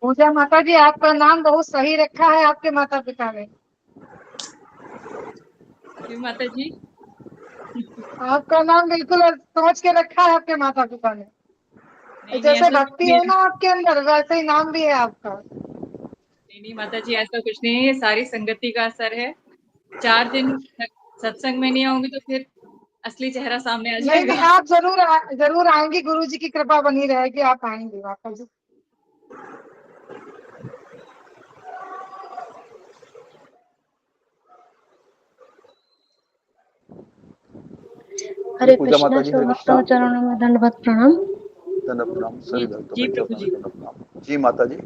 पूजा माता जी, आपका नाम बहुत सही रखा है आपके माता पिता ने। क्यों माता जी? आपका नाम बिल्कुल सोच के रखा है आपके माता पिता ने। नहीं नहीं, जैसे ऐसा कुछ भक्ति नहीं है है। ना आपके अंदर, वैसे ही नाम भी है आपका। नहीं नहीं माता जी, ऐसा कुछ नहीं है, ये सारी संगति का असर है। 4 दिन तक सत्संग में नहीं आऊंगी तो फिर असली चेहरा सामने आ नहीं नहीं, जाएगा। आप जरूर आएंगी, गुरु जी की कृपा बनी रहेगी, आप आएंगी माता जी। हरे पूजा कृष्णा। माता जी, हरे कृष्णा। सर्वोत्तम चरणों में दंडवत प्रणाम। दंड प्रणाम जी सभी भक्तों जी में, प्रभु चरणों में जी। दंड प्रणाम। जी माता जी,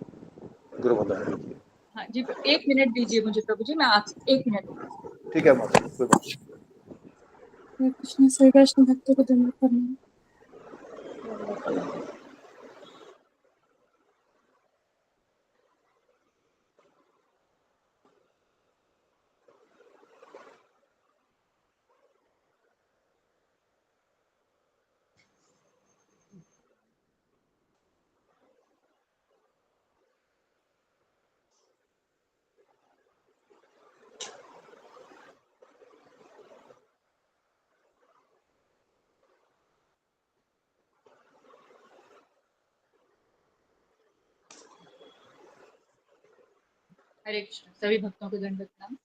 गुरु वंदना कीजिए। हाँ जी, 1 मिनट दीजिए मुझे प्रभु जी, मैं आप 1 मिनट। ठीक है माता जी, कोई बात नहीं। हरे कृष्णा। सभी वैष्णव भक्तों को दंडवत प्रणाम। हरे कृष्ण, सभी भक्तों को दंडवत प्रणाम।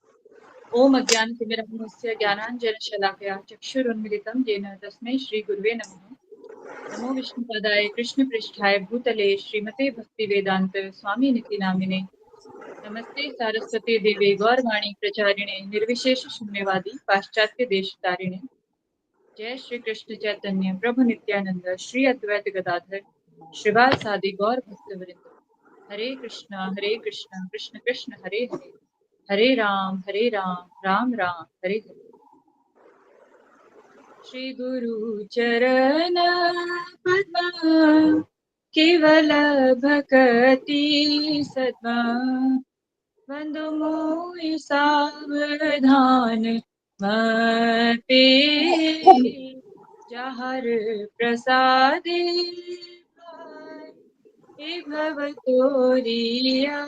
ओम अज्ञानतिमिरन्धस्य ज्ञानाञ्जनशलाकया चक्षुरुन्मिलितं येन तस्मै श्रीगुरुवे नमः। नमो विष्णुपदाय कृष्णपृष्ठाय भूतले श्रीमते भक्तिवेदान्त स्वामिनिति नामिने। नमस्ते सारस्वती देवे गौरवाणी प्रचारिणे निर्विशेष शून्यवादी पाश्चात्य देशतारिणे। जय श्री कृष्ण चैतन्य प्रभु नित्यानंद श्री अद्वैत गदाधर श्रीवासादि गौर भक्तवृंद। हरे कृष्णा कृष्ण कृष्ण हरे हरे, हरे राम राम राम हरे हरे। श्री गुरु चरण पद्म केवल भक्ति सद्मा बंधु मोहि सावधान मते जहर प्रसादे हे भव तोरिया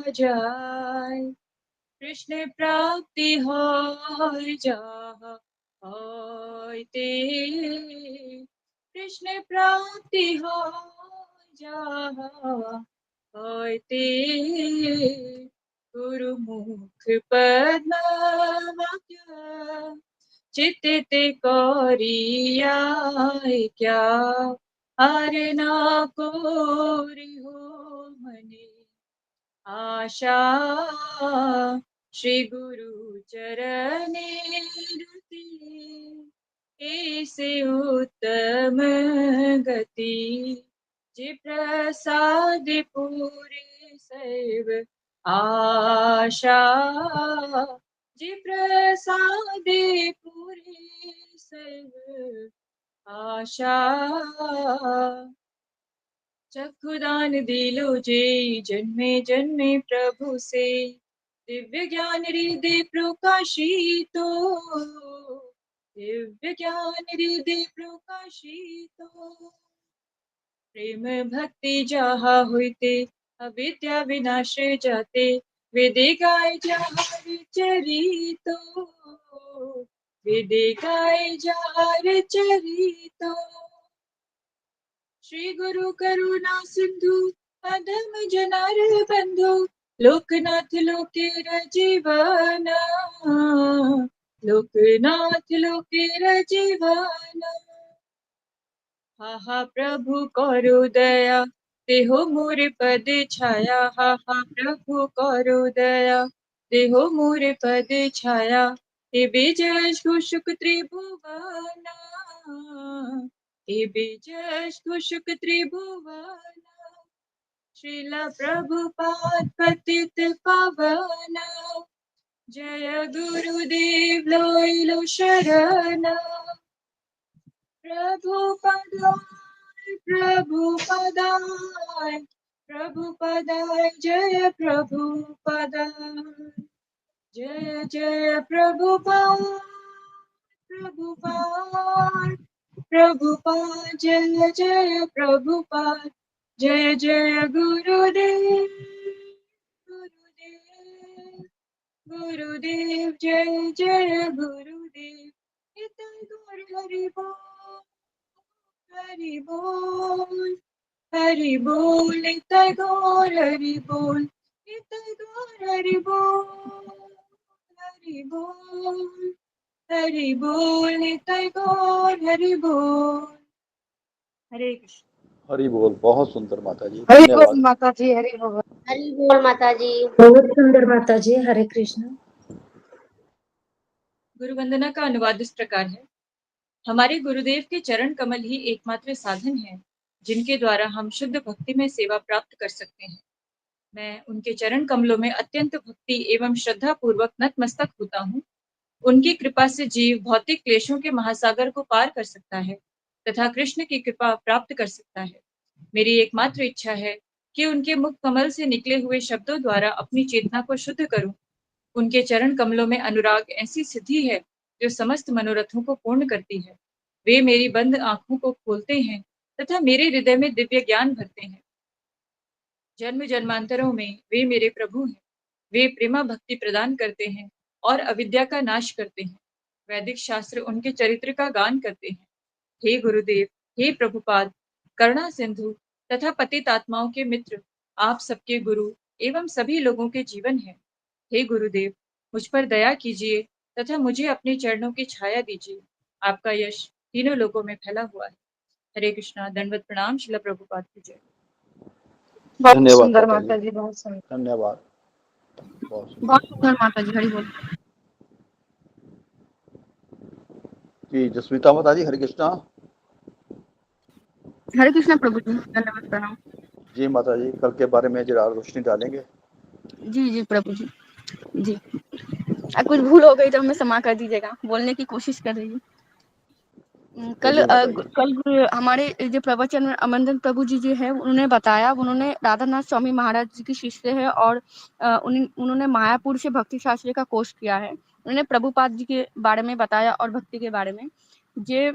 जाय। कृष्ण प्राप्ति हो जाहा होय ते, कृष्ण प्राप्ति हो जाहा होय ते। गुरुमुख पद्म वाक्य चित्ते कोरिया क्या, हर ना कोरि हो मने आशा। श्री गुरु चरणे रति ऐसे उत्तम गति, जे प्रसाद पूरे सर्व आशा, जे प्रसाद पूरे सर्व आशा। चक्षुदान दिलो जे जन्मे जन्मे प्रभु से, दिव्य ज्ञान हृदय प्रकाशितो, दिव्य ज्ञान हृदय प्रकाशितो। प्रेम भक्ति जहा होते अविद्या विनाश जाते, वेदे गाय जहार चरितो, वेदे गाय जहार चरितो। श्री गुरु करुणा सिंधु अधम जनार बंधु, लोकनाथ लोकेर जीवना, लोकनाथ लोकेर जीवना। हा हा प्रभु करो दया देहो मोर पद छाया, हा हा प्रभु करो दया देहो मोर पद छाया। हे विजय शुक त्रिभुवना, हे विजय शुक त्रिभुवना। श्रीला प्रभुपाद पतित पावना, जय गुरुदेव लोइलो शरण। प्रभुपदाय प्रभुपदाय प्रभुपदाय जय प्रभुपदाय, जय जय प्रभुपाद प्रभुपाद प्रभुपाद, जय जय प्रभुपाद, जय जय गुरुदेव गुरुदेव गुरुदेव जय जय गुरुदेव निताय गौर हरि बोल हरि बोल हरि बोल निताय गौर हरि बोल निताय गौर हरि बोल हरि बोल हरि बोल निताय गौर हरि बोल। हरे कृष्ण। हरि बोल। बहुत सुंदर माता जी, हरि बोल धन्यवाद। माता जी, हरि बोल। हरि बोल माता जी। बहुत सुंदर माता जी, हरे कृष्ण। गुरु वंदना का अनुवाद इस प्रकार है। हमारे गुरुदेव के चरण कमल ही एकमात्र साधन है जिनके द्वारा हम शुद्ध भक्ति में सेवा प्राप्त कर सकते हैं। मैं उनके चरण कमलों में अत्यंत भक्ति एवं श्रद्धा पूर्वक नतमस्तक होता हूँ। उनकी कृपा से जीव भौतिक क्लेशों के महासागर को पार कर सकता है तथा कृष्ण की कृपा प्राप्त कर सकता है। मेरी एकमात्र इच्छा है कि उनके मुख कमल से निकले हुए शब्दों द्वारा अपनी चेतना को शुद्ध करूं। उनके चरण कमलों में अनुराग ऐसी सिद्धि है जो समस्त मनोरथों को पूर्ण करती है। वे मेरी बंद आंखों को खोलते हैं तथा मेरे हृदय में दिव्य ज्ञान भरते हैं। जन्म जन्मांतरों में वे मेरे प्रभु हैं। वे प्रेमा भक्ति प्रदान करते हैं और अविद्या का नाश करते हैं। वैदिक शास्त्र उनके चरित्र का गान करते हैं। हे गुरुदेव, हे प्रभुपाद, करुणा सिंधु तथा पतित आत्माओं के मित्र, आप सबके गुरु एवं सभी लोगों के जीवन हैं। हे गुरुदेव, मुझ पर दया कीजिए तथा मुझे अपने चरणों की छाया दीजिए। आपका यश तीनों लोगों में फैला हुआ है। हरे कृष्णा। दंडवत प्रणाम। शिला प्रभुपाद की जय। बहुत धन्यवाद सुंदर माता जी, माता जी, बहुत सुंदर। धन्यवाद। बहुत सुंदर बहुत सुंदर माता जी, हरि बोल। जी। जसविता माता जी, हरे कृष्णा। हरे कृष्णा प्रभु जी, धन्यवाद प्रणाम। जी माता जी, कल के बारे में जरा रोशनी डालेंगे। जी जी प्रभु जी। जी कुछ भूल हो गई तो हमें क्षमा कर दीजिएगा, बोलने की कोशिश कर रही हूँ। कल बोलिए माता जी। कल हमारे जो प्रवचन में अमरचंद प्रभु जी जो है उन्होंने बताया, उन्होंने राधानाथ स्वामी महाराज जी की शिष्य है और उन्होंने मायापुर से भक्ति शास्त्र का कोर्स किया है। उन्होंने प्रभुपाद जी के बारे में बताया और भक्ति के बारे में। जे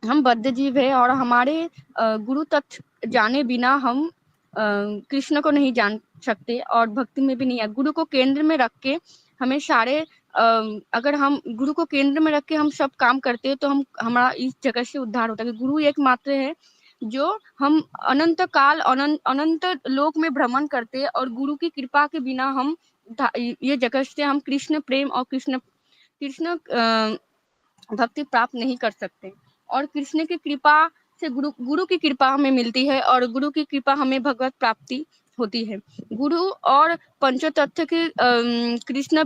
हम बद्ध जीव है और हमारे गुरु तत्व जाने बिना हम कृष्ण को नहीं जान सकते और भक्ति में भी नहीं है। गुरु को केंद्र में रख के हमें सारे अगर हम गुरु को केंद्र में रख के हम सब काम करते हैं तो हम हमारा इस जगत से उद्धार होता है। गुरु एकमात्र है जो हम अनंत काल अनंत लोक में भ्रमण करते हैं और गुरु की कृपा के बिना हम ये जगत से हम कृष्ण प्रेम और कृष्ण भक्ति प्राप्त नहीं कर सकते। और कृष्ण की कृपा से गुरु की कृपा हमें मिलती है और गुरु की कृपा हमें भगवत प्राप्ति होती है। गुरु और पंचतत्व के कृष्ण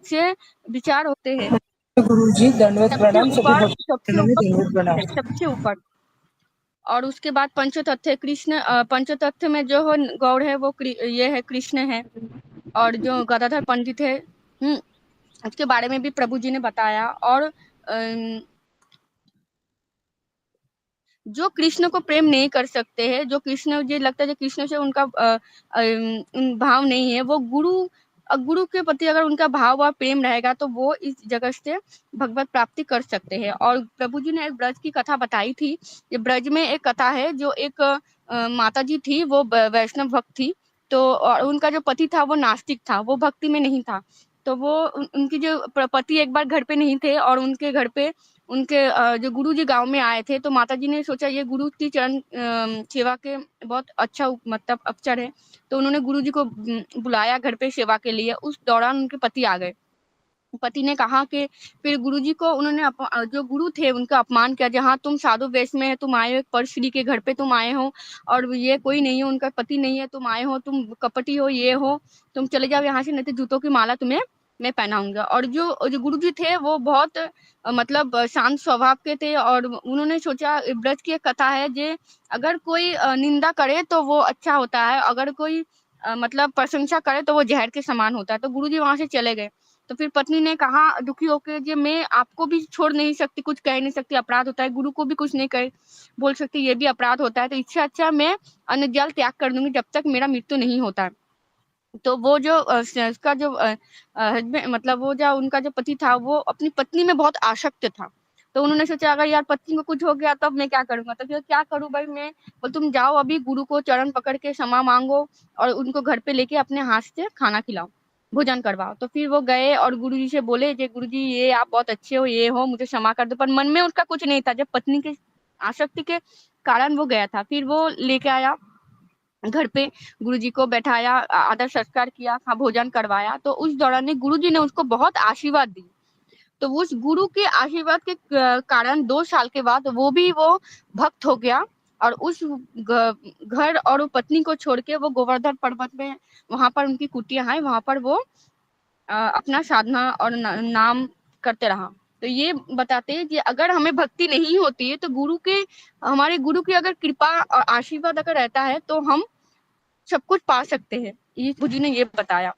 से विचार होते हैं। गुरु जी, दंडवत प्रणाम। सभी सबसे भक्तों में दंडवत प्रणाम। ऊपर सबसे ऊपर। और उसके बाद पंचतत्व कृष्ण, पंचतत्व में जो है गौड़ है वो ये है कृष्ण है। और जो गदाधर पंडित है उसके बारे में भी प्रभु जी ने बताया। और जो कृष्ण को प्रेम नहीं कर सकते हैं, जो कृष्ण मुझे लगता है कृष्ण से उनका भाव नहीं है, वो गुरु के प्रति अगर उनका भाव और प्रेम रहेगा तो वो इस जगत से भगवत प्राप्ति कर सकते हैं। और प्रभु जी ने एक ब्रज की कथा बताई थी। ये ब्रज में एक कथा है, जो एक माता जी थी, वो वैष्णव भक्त थी। तो और उनका जो पति था वो नास्तिक था, वो भक्ति में नहीं था। तो वो उनकी जो पति एक बार घर पे नहीं थे और उनके घर पे उनके जो गुरु जी गाँव में आए थे, तो माता जी ने सोचा ये गुरु की चरण सेवा के बहुत अच्छा मतलब अवसर है। तो उन्होंने गुरु जी को बुलाया घर पे सेवा के लिए। उस दौरान उनके पति आ गए। पति ने कहा कि फिर गुरुजी को उन्होंने जो गुरु थे उनका अपमान किया, जहाँ तुम साधु वेश में है, तुम आए हो एक परश्री के घर पे, तुम आए हो और ये कोई नहीं है, उनका पति नहीं है, तुम आए हो, तुम कपटी हो, ये हो, तुम चले जाओ यहाँ से, नहीं तो जूतों की माला तुम्हें मैं पहनाऊंगा। और जो गुरु जी थे वो बहुत मतलब शांत स्वभाव के थे और उन्होंने सोचा ब्रज की एक कथा है, जे अगर कोई निंदा करे तो वो अच्छा होता है, अगर कोई मतलब प्रशंसा करे तो वो जहर के समान होता है। तो गुरु जी वहां से चले गए। तो फिर पत्नी ने कहा दुखी होकर, जे मैं आपको भी छोड़ नहीं सकती, कुछ कह नहीं सकती, अपराध होता है, गुरु को भी कुछ नहीं कह बोल सकती, ये भी अपराध होता है, तो इससे अच्छा मैं अन्न जल त्याग कर दूंगी जब तक मेरा मृत्यु नहीं होता है। तो वो जो उसका जो हस्बैंड मतलब वो जो उनका जो पति था वो अपनी पत्नी में बहुत आसक्त था। तो उन्होंने सोचा अगर यार पत्नी को कुछ हो गया तब मैं क्या करूंगा, तो फिर क्या करूं भाई मैं, बोल तुम जाओ अभी गुरु को चरण पकड़ के क्षमा मांगो और उनको घर पे लेके अपने हाथ से खाना खिलाओ, भोजन करवाओ। तो फिर वो गए और गुरु जी से बोले जे गुरु जी ये आप बहुत अच्छे हो, ये हो, मुझे क्षमा कर दो। पर मन में उसका कुछ नहीं था, जब पत्नी के आसक्ति के कारण वो गया था। फिर वो लेके आया घर पे, गुरुजी को बैठाया, आदर संस्कार किया, भोजन करवाया। तो उस दौरान गुरुजी ने उसको बहुत आशीर्वाद दी। तो उस गुरु के आशीर्वाद के कारण 2 साल के बाद वो भक्त हो गया और उस घर और वो पत्नी को छोड़ के वो गोवर्धन पर्वत में, वहां पर उनकी कुटिया है, वहां पर वो अपना साधना और नाम करते रहा। तो ये बताते हैं कि अगर हमें भक्ति नहीं होती है तो हमारे गुरु की अगर कृपा और आशीर्वाद अगर रहता है तो हम सब कुछ पा सकते हैं। ये गुरुजी ने ये बताया।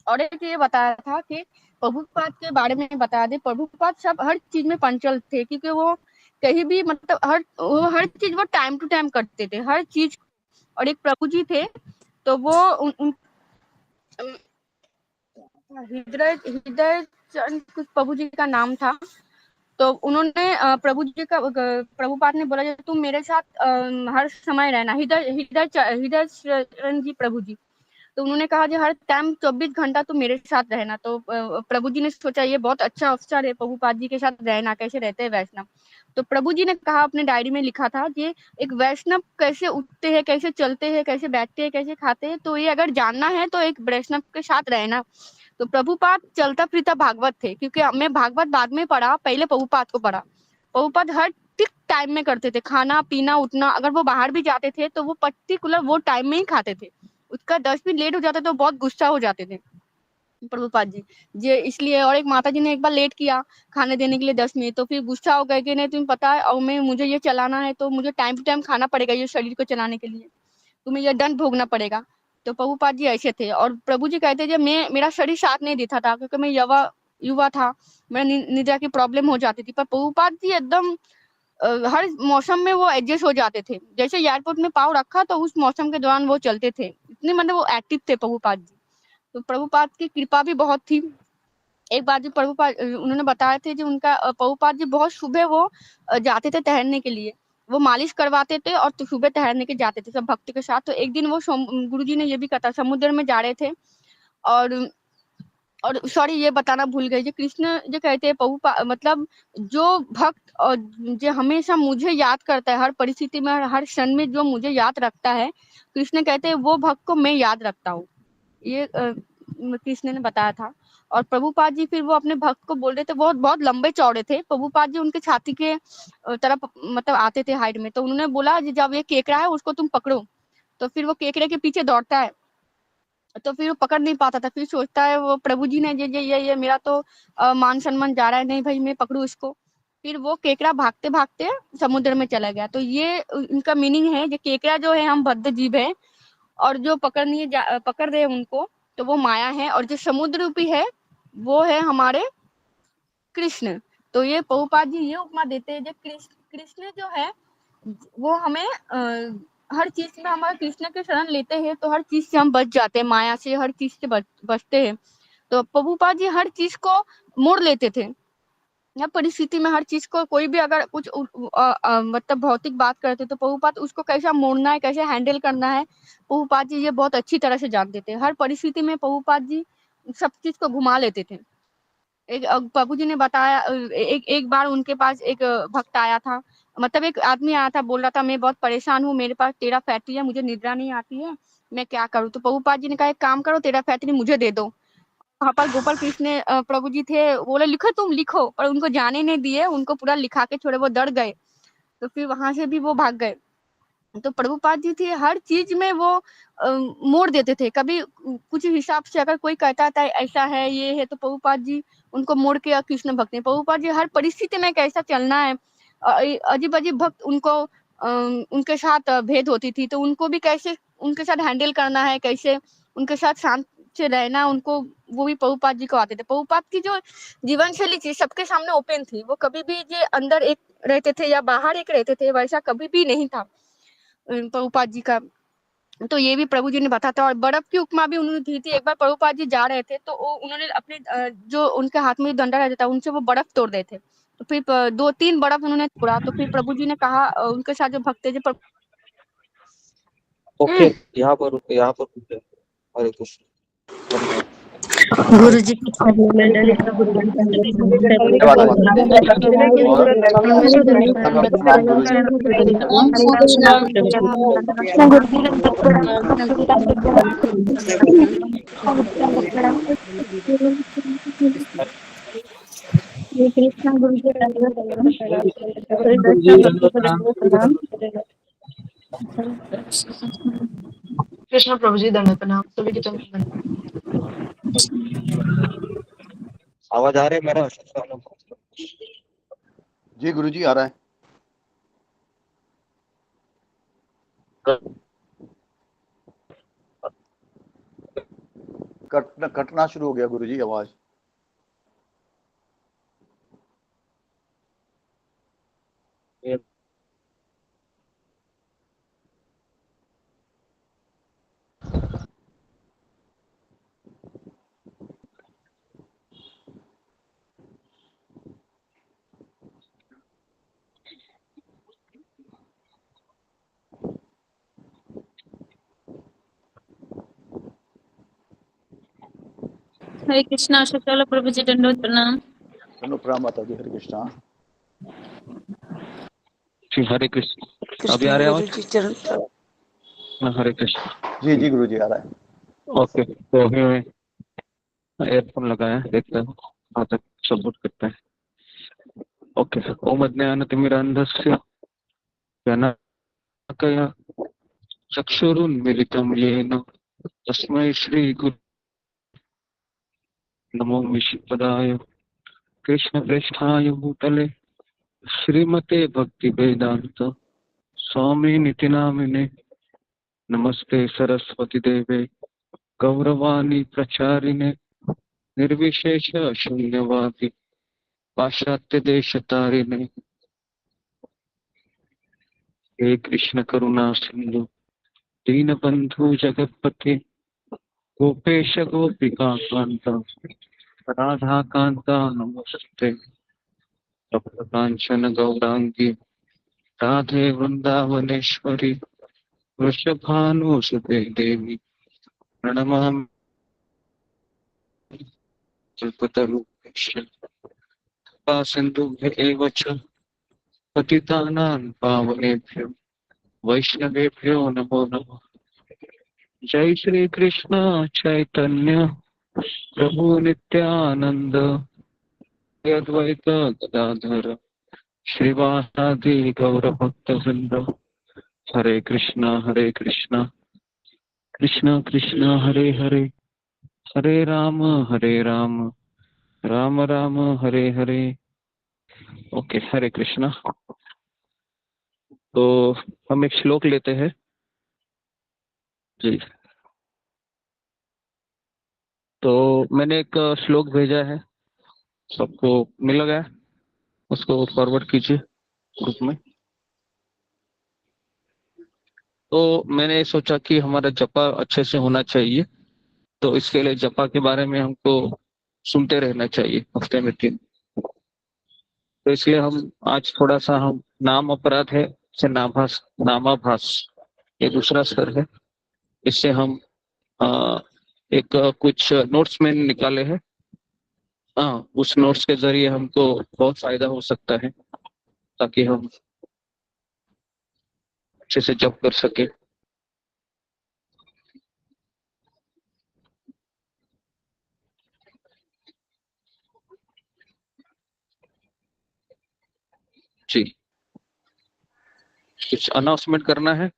और एक ये बताया था कि प्रभुपाद के बारे में बता दे, प्रभुपाद सब हर चीज में पंचल थे, क्योंकि वो कहीं भी मतलब हर चीज वो टाइम टू टाइम करते थे, हर चीज। और एक प्रभु जी थे, तो वो हृदय चंद कुछ प्रभु जी का नाम था। तो उन्होंने प्रभुपाद ने बोला तुम मेरे साथ हर समय रहना, हृदय चरण जी प्रभु जी। तो उन्होंने कहा कि हर टाइम 24 घंटा तुम मेरे साथ रहना। तो प्रभु जी ने सोचा ये बहुत अच्छा अवसर है प्रभुपाद जी के साथ रहना, कैसे रहते हैं वैष्णव। तो प्रभु जी ने कहा, अपने डायरी में लिखा था कि एक वैष्णव कैसे उठते हैं, कैसे चलते हैं, कैसे बैठते हैं, कैसे खाते हैं, तो ये अगर जानना है तो एक वैष्णव के साथ रहना। तो प्रभुपाद चलता फिरता भागवत थे, क्योंकि मैं भागवत बाद में पढ़ा, पहले प्रभुपाद को पढ़ा। प्रभुपाद हर ठीक टाइम में करते थे, खाना पीना उठना। अगर वो बाहर भी जाते थे तो वो पर्टिकुलर वो टाइम में ही खाते थे। उसका 10 मिनट लेट हो जाता तो बहुत गुस्सा हो जाते थे प्रभुपाद जी जे इसलिए। और एक माता जी ने एक बार लेट किया खाने देने के लिए 10 मिनट, तो फिर गुस्सा हो गए कि नहीं तुम्हें पता है और मुझे ये चलाना है तो मुझे टाइम टू टाइम खाना पड़ेगा, ये शरीर को चलाने के लिए तुम्हें ये दंड भोगना पड़ेगा। तो प्रभुपाद जी ऐसे थे। और प्रभु जी कहते जब मेरा शरीर साथ नहीं देता था, क्योंकि मैं युवा था, मेरा निद्रा की प्रॉब्लम हो जाती थी। पर प्रभुपाद जी एकदम हर मौसम में वो एडजस्ट हो जाते थे। जैसे एयरपोर्ट में पाँव रखा तो उस मौसम के दौरान वो चलते थे, इतने मतलब वो एक्टिव थे प्रभुपाद जी। तो प्रभुपाद की कृपा भी बहुत थी। एक बार जो प्रभुपाद उन्होंने बताया थे जो उनका प्रभुपाद जी बहुत सुबह वो जाते थे टहलने के लिए, वो मालिश करवाते थे और तो सुबह टहलने के जाते थे सब भक्त के साथ। तो एक दिन वो गुरुजी ने ये भी कहा, समुद्र में जा रहे थे और सॉरी ये बताना भूल गई, जो कृष्ण जो कहते हैं मतलब जो भक्त और जो हमेशा मुझे याद करता है, हर परिस्थिति में हर क्षण में जो मुझे याद रखता है, कृष्ण कहते हैं वो भक्त को मैं याद रखता हूँ। ये कृष्ण ने बताया था। और प्रभुपाद जी फिर वो अपने भक्त को बोल रहे थे, बहुत बहुत लंबे चौड़े थे प्रभुपाद जी, उनके छाती के तरफ मतलब आते थे हाइट में। तो उन्होंने बोला जब ये केकड़ा है उसको तुम पकड़ो। तो फिर वो केकड़े के पीछे दौड़ता है, तो फिर वो पकड़ नहीं पाता था। फिर सोचता है वो प्रभु जी ने ये मेरा तो मान सम्मान जा रहा है, नहीं भाई मैं पकड़ू इसको। फिर वो केकड़ा भागते भागते समुद्र में चला गया। तो ये इनका मीनिंग है, जो केकड़ा जो है हम बद्ध जीव है और जो पकड़ रहे हैं उनको तो वो माया है, और जो समुद्र रूपी है वो है हमारे कृष्ण। तो ये प्रभुपाद जी ये उपमा देते हैं, जो कृष्ण जो है वो हमें हर चीज में हमारे कृष्ण के शरण लेते हैं तो हर चीज से हम बच जाते हैं, माया से हर चीज से बचते हैं। तो प्रभुपाद जी हर चीज को मोड़ लेते थे, या परिस्थिति में हर चीज को, कोई भी अगर कुछ मतलब भौतिक बात करते तो प्रभुपाद उसको कैसा मोड़ना है, कैसे हैंडल करना है, प्रभुपाद जी ये बहुत अच्छी तरह से जानते थे। हर परिस्थिति में प्रभुपाद जी सब चीज को घुमा लेते थे। एक प्रभु जी ने बताया, एक बार उनके पास एक भक्त आया था, मतलब एक आदमी आया था, बोल रहा था मैं बहुत परेशान हूँ, मेरे पास तेरा फैक्ट्री है, मुझे निद्रा नहीं आती है, मैं क्या करूँ। तो प्रभुपाद जी ने कहा एक काम करो, तेरा फैक्ट्री मुझे दे दो। वहाँ पर गोपाल कृष्ण प्रभु जी थे, बोले लिखो तुम लिखो, पर उनको जाने नहीं दिए, उनको पूरा लिखा के छोड़े, वो डर गए। तो फिर वहां से भी वो भाग गए। तो प्रभुपाद जी थे हर चीज में वो मोड़ देते थे। कभी कुछ हिसाब से अगर कोई कहता था ऐसा है ये है तो प्रभुपाद जी उनको मोड़ के कृष्ण भक्त हैं। प्रभुपाद जी हर परिस्थिति में कैसा चलना है, अजीब अजीब भक्त उनको उनके साथ भेद होती थी, तो उनको भी कैसे उनके साथ हैंडल करना है, कैसे उनके साथ शांत से रहना उनको, वो भी प्रभुपाद जी को आते थे। प्रभुपाद की जो जीवन शैली थी सबके सामने ओपन थी, वो कभी भी ये अंदर एक रहते थे या बाहर एक रहते थे, वैसा कभी भी नहीं था प्रभुपाद जी का। तो ये भी प्रभु जी ने बताया था। और बर्फ की उपमा भी उन्होंने दी थी। एक बार प्रभुपाद जी जा रहे थे तो उन्होंने अपने जो उनके हाथ में डंडा रहता था उनसे वो बर्फ तोड़ रहे थे। तो फिर 2-3 बर्फ उन्होंने तोड़ा। तो फिर प्रभु जी ने कहा उनके साथ जो भक्त थे जो ओके, यहाँ पर रुके। हरे कृष्ण, धन्यवाद। गुरु जी कृष्ण प्रभु जी दंडवत प्रणाम सभी के चरण आवाज आ रही है मेरा? जी गुरु जी आ रहा है। कटना शुरू हो गया गुरु जी आवाज। हरे कृष्णा शुक्ला प्रभु जी दंडवत प्रणाम। प्रणाम माता जी, हरे कृष्णा। हरे कृष्ण, अभी आ रहे आवाज? हरे कृष्ण। जी जी गुरु जी आ रहा है। ओके, तो अभी मैं एयरफोन लगाया, देखता हूँ कहाँ तक सपोर्ट करता है। ओके, ओम अज्ञानतिमिरान्धस्य ज्ञानाञ्जनशलाकया चक्षुरुन्मीलितं येन तस्मै श्रीगुरवे नमो विष्णुपदाय कृष्णप्रेष्ठाय भूतले श्रीमते भक्तिवेदान्त स्वामी निति नामिने नमस्ते सरस्वती देवे गौरवाणी प्रचारिणे निर्विशेष शून्यवादी पाश्चात्य देश तारिणे हे कृष्ण करुणा सिंधु दीनबंधु जगतपते गोपेश गोपिका कांता राधा कांता नमस्ते तप्त कांचन गौरांगी राधे वृंदावनेश्वरी वृषभानुसुते देवी प्रणमामि कल्पतरुभ्यश्च कृपा सिन्धुभ्य एव च पतितानां पावनेभ्यो वैष्णवेभ्यो नमो नमः। जय श्री कृष्ण चैतन्य प्रभु नित्यानंद अद्वैत गदाधर श्रीवासादि गौर भक्त वृंद। हरे कृष्णा कृष्ण कृष्ण हरे हरे हरे राम राम राम हरे हरे। ओके, हरे कृष्णा। तो हम एक श्लोक लेते हैं जी। तो मैंने एक श्लोक भेजा है, सबको मिल गया? उसको फॉरवर्ड कीजिए ग्रुप में। तो मैंने सोचा कि हमारा जपा अच्छे से होना चाहिए, तो इसके लिए जपा के बारे में हमको सुनते रहना चाहिए हफ्ते में 3। तो इसलिए हम आज थोड़ा सा हम नाम अपराध है से नामाभास ये दूसरा स्तर है, इससे हम एक कुछ नोट्स मैंने निकाले हैं। उस नोट्स के जरिए हमको बहुत फायदा हो सकता है ताकि हम अच्छे से जप कर सके। जी, कुछ अनाउंसमेंट करना है?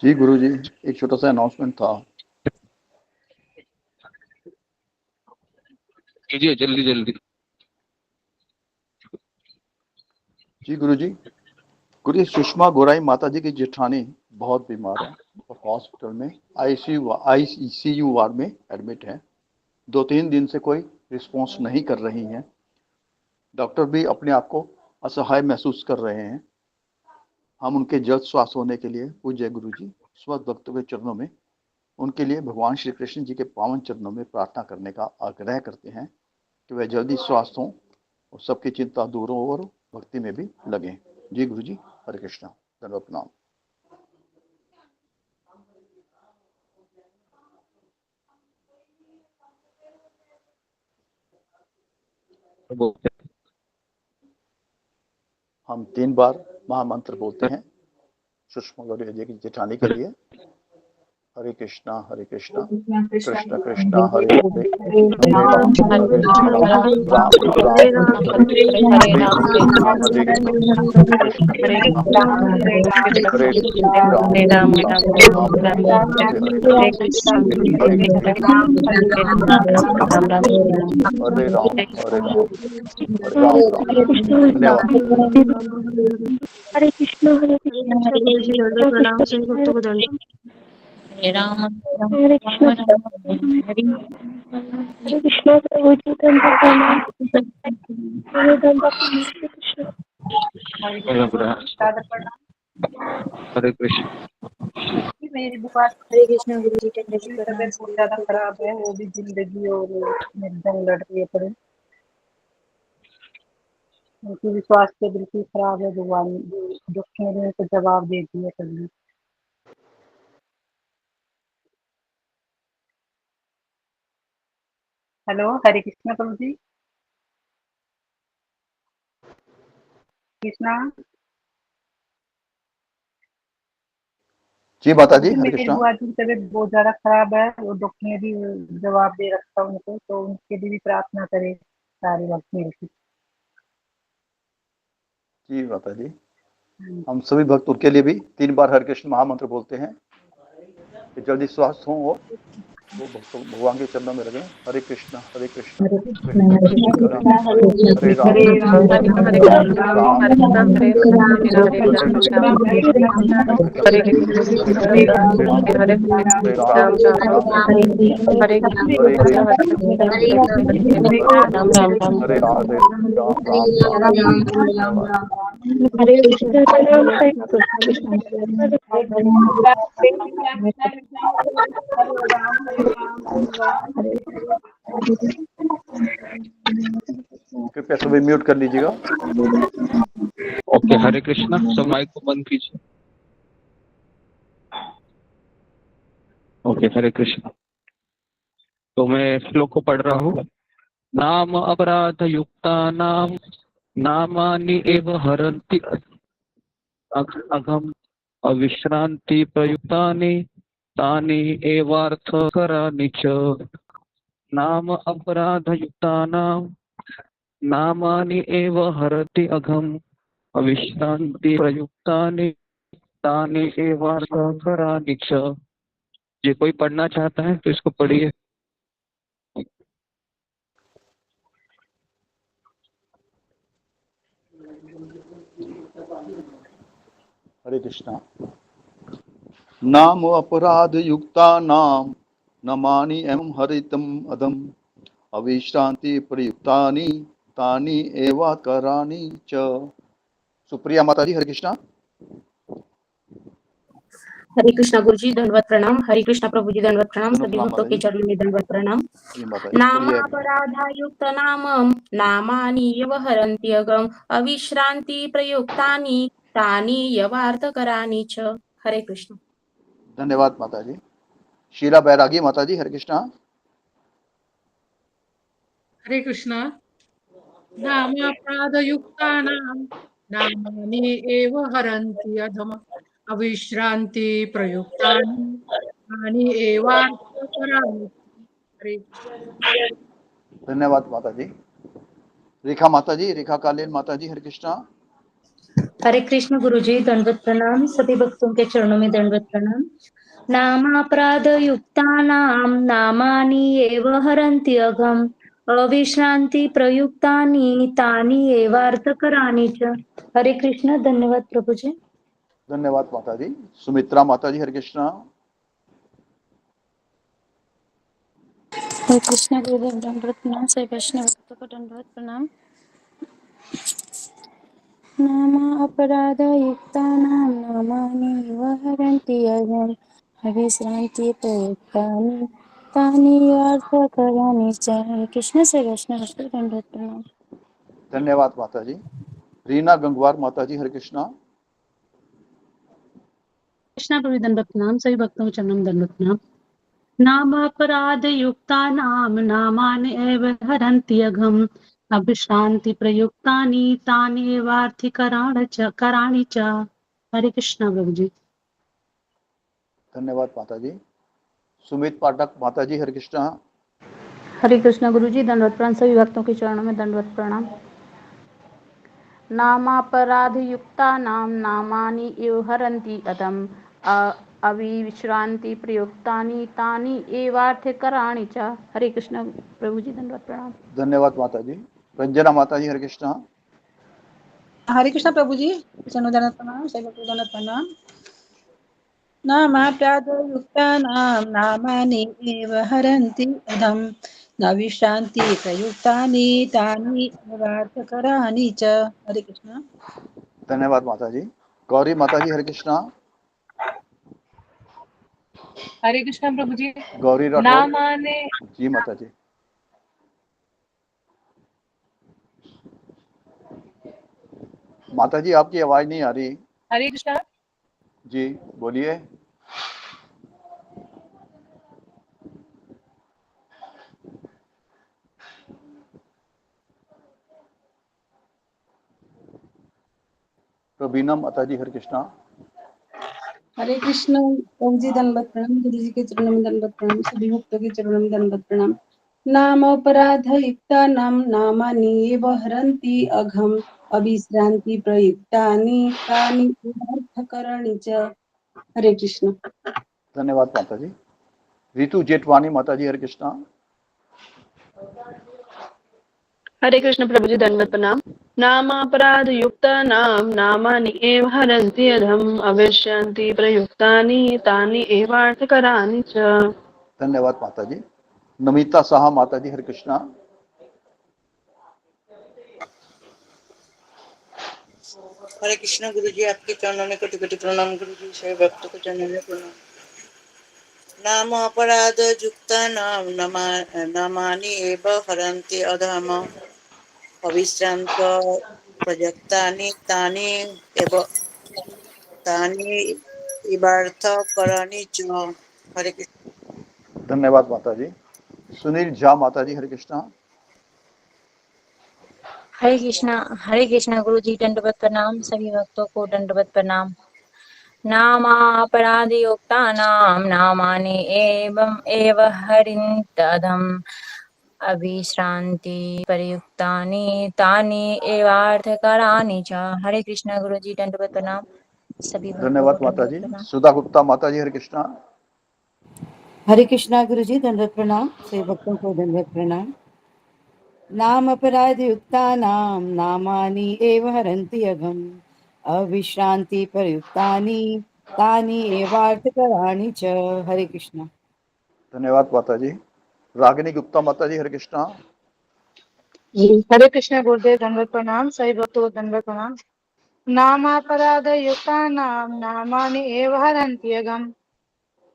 जी गुरु जी, एक छोटा सा अनाउंसमेंट था। कीजिए जल्दी जल्दी। जी गुरु जी, सुषमा गोराई माता जी की जेठानी बहुत बीमार है और हॉस्पिटल में आईसीयू वार्ड में एडमिट है। 2-3 दिन से कोई रिस्पॉन्स नहीं कर रही हैं। डॉक्टर भी अपने आप को असहाय महसूस कर रहे हैं। हम उनके जल्द स्वस्थ होने के लिए पूज्य गुरु जी स्वस्थ भक्तों के चरणों में, उनके लिए भगवान श्री कृष्ण जी के पावन चरणों में प्रार्थना करने का आग्रह करते हैं कि वह जल्दी स्वस्थ हों और सबकी चिंता दूर हो और भक्ति में भी लगें। जी गुरु जी, हरे कृष्णा, धन्यवाद, प्रणाम। हम 3 बार महामंत्र बोलते हैं सुषमा गौरी जी की जेठानी के लिए। हरे कृष्णा कृष्ण कृष्ण हरे हरे, हरे राम राम राम हरे हरे, हरे कृष्ण हरे राम हरे कृष्ण हरे राम धन्यवाद। हरे कृष्ण हरे कृष्ण गुरु जी, दंडवत प्रणाम, सभी भक्तों को दंडवत। हरे राम हरे कृष्ण हरे कृष्ण प्रभु जी दंडवत प्रणाम। हरे दंडवत कृष्ण। हरे कृष्ण। हरे कृष्ण गुरु जी, दंडवत मेरी प्रणाम, तबीयत बहुत सभी ज्यादा भक्तों को खराब है, वो भी जिंदगी और मेरी जंग लड़ रही है थोड़ी। उनकी भी स्वास्थ्य बिल्कुल खराब है, भगवान दुख मेरे को जवाब देती है कभी। हेलो, हरे कृष्णा प्रभु जी, कृष्णा जी माता जी, प्रभु जी, हरे मेरी कृष्णा। बुआ जी की तबीयत बहुत ज्यादा खराब है, वो डॉक्टर ने भी जवाब दे रखा उनको, तो उनके लिए भी प्रार्थना करे सारे वक्त मेरे से। जी माता जी, हम सभी भक्त उनके लिए भी 3 बार हरे कृष्ण महामंत्र बोलते हैं कि जल्दी स्वस्थ हों और वो भगवान के चरणों में लगे। हरे कृष्ण कृष्ण कृष्ण हरे राम हरे राम हरे राम कृष्ण राम हरे राम हरे हरे राम राम हरे हरे राम राम हरे हरे हरे कृष्ण कृष्ण हरे राम हरे हरे हरे राम राम हरे हरे कृष्ण राम राम राम हरे राधे, राम राम राम, धन्यवाद। हरे कृष्ण राम हरे कृपया सभी म्यूट कर लीजिएगा। ओके, हरे कृष्णा। सब माइक को बंद कीजिए। ओके, हरे कृष्णा। तो मैं श्लोक को पढ़ रहा हूँ। नाम अपराध युक्ता नाम नामानि एव हरन्ति अघम अविश्रांति प्रयुक्तानि तानि एवार्थकराणि च। नाम अपराध युक्तानां नामानि एव हरति अघम अविश्रांति प्रयुक्तानि तानि एवार्थकराणि च। ये कोई पढ़ना चाहता है तो इसको पढ़िए। हरे कृष्णा। नाम अपराध युक्ता नाम नमानि एवं हरितम अधम अविश्रांति प्रयुक्तानि तानि एवा करानि च। सुप्रिया माता जी, हरे कृष्णा। हरे कृष्णा गुरु जी, दंडवत प्रणाम। हरे कृष्णा प्रभु जी, दंडवत प्रणाम, धन्यवाद सभी प्रणाम भक्तों माता के जी। चरणों में दंडवत प्रणाम। जी माता जी, पढ़िए अभी। नामापराधायुक्त नामं नामानि यव हरन्ति अगम अविश्रांति प्रयुक्तानि तानि यवार्थकराणि च। हरे कृष्ण। धन्यवाद माता जी। शीला बैरागी माता जी, हरे कृष्णा। हरे कृष्णा। नामापराधयुक्तानां नामानि एव हरन्ति अधम अविश्रान्ति प्रयुक्तानि तानि एवार्थकराणि। हरे धन्यवाद माता जी। रेखा माता जी, रेखा कालीन माता जी, हरे कृष्णा। हरे कृष्ण गुरु जी, दंडवत प्रणाम, सभी भक्तों के चरणों में दंडवत प्रणाम। नामापराध युक्तानां नामानि एव हरन्ति अघम अविश्रांति प्रयुक्तानि तानि एवार्थकराणि च। हरे कृष्ण, धन्यवाद प्रभु जी। धन्यवाद माता जी। सुमित्रा माता जी, हरे कृष्णा। हरे कृष्ण गुरुदेव दंडवत प्रणाम। सभी वैष्णव भक्तों को दंडवत प्रणाम। नाम अपराधयुक्तानां नामानि हरन्ति अधम अविश्रान्ति प्रयुक्तानि तानि अर्थकराणि च। हरे कृष्ण से कृष्ण दंडवत प्रणाम। धन्यवाद माता जी। रीना गंगवार माता जी, हरे कृष्णा। कृष्णा प्रभु दंडवत प्रणाम। सभी भक्तों को चरणों में दंडवत प्रणाम। नामापराधयुक्तानां नामानि एव हरन्ति अघम् अविश्रान्ति प्रयुक्तानि तानि एवार्थकराणि च। हरे कृष्णा प्रभु जी। धन्यवाद माता जी। सुमित पाठक माता जी, हरे कृष्णा। हरे कृष्णा गुरु जी दंडवत प्रणाम। सभी भक्तों के चरणों में दंडवत प्रणाम। नामापराधयुक्तानां नामानि एव हरन्ति अधम् अविश्रान्ति प्रयुक्तानि तानि एवार्थकराणि च। हरे कृष्ण प्रभु जी दंडवत प्रणाम। धन्यवाद माता जी। रंजना माता जी, हरे कृष्णा। हरे कृष्ण प्रभु जी, दंडवत प्रणाम। सभी भक्तों को दंडवत प्रणाम। नामाप्रादयुक्तानां नामानि एव हरन्ति अधम् न विश्रान्ति प्रयुक्तानि तानि एवार्थकराणि च। हरे कृष्ण। धन्यवाद माता जी। गौरी माता जी, हरे कृष्णा। हरे कृष्ण प्रभु जी। गौरी राठौर नामाने जी माता जी। माता जी आपकी आवाज नहीं आ रही हरे कृष्ण। जी, बोलिए। रबीना माता जी, हरे कृष्णा। हरे कृष्ण प्रभु जी दंडवत प्रणाम। गुरु जी के चरणों में दंडवत प्रणाम। सभी भक्तों के चरणों में दंडवत प्रणाम। नाम अपराधयुक्तानां नामानि एव हरन्ति अघम् अविश्रान्ति प्रयुक्तानि तानि एवार्थकराणि च। हरे कृष्ण। धन्यवाद माता जी। रितु जेठवानी माता जी, हरे कृष्णा। हरे कृष्ण प्रभु जी दंडवत प्रणाम। नामापराधयुक्तानां नामानि एव हरन्ति अधम् अविश्रान्ति प्रयुक्तानि तानि एवार्थकराणि च। धन्यवाद माता जी। नमिता साहा माता जी, हरे कृष्णा। हरे कृष्ण गुरु जी, आपके चरणों में कोटि कोटि प्रणाम। गुरु जी सभी भक्तों को चरणों में प्रणाम। नाम अपराध युक्ता नामानि एव हरन्ति अधम अविश्रान्त प्रयुक्तानि तानि एवार्थकराणि च। हरे कृष्ण। धन्यवाद माता जी। सुनील झा माता जी, हरे कृष्णा। हरे कृष्णा गुरु जी दंडवत प्रणाम। सभी भक्तों को दंडवत प्रणाम। नामापराधयुक्तानां नामानि एव हरन्ति अधम् अविश्रान्ति प्रयुक्तानि तानि एवार्थकराणि च। हरे कृष्णा गुरु जी दंडवत प्रणाम। सभी भक्तों धन्यवाद को माता दंडवत जी। प्रणाम। सुधा गुप्ता माता जी, हरे कृष्णा। हरे कृष्णा गुरु जी दंडवत प्रणाम। सभी भक्तों को दंडवत प्रणाम। नाम अपराधयुक्तानां नामानि एव हरन्ति अघम् अविश्रान्ति प्रयुक्तानि तानि एवार्थकराणि च। हरे कृष्णा। धन्यवाद माता जी। रागिनी गुप्ता माता जी, हरे कृष्णा। हरे कृष्ण गुरुदेव दंडवत प्रणाम। सभी भक्तों को दंडवत प्रणाम। नामापराधयुक्तानां नामानि एव हरन्ति अघम्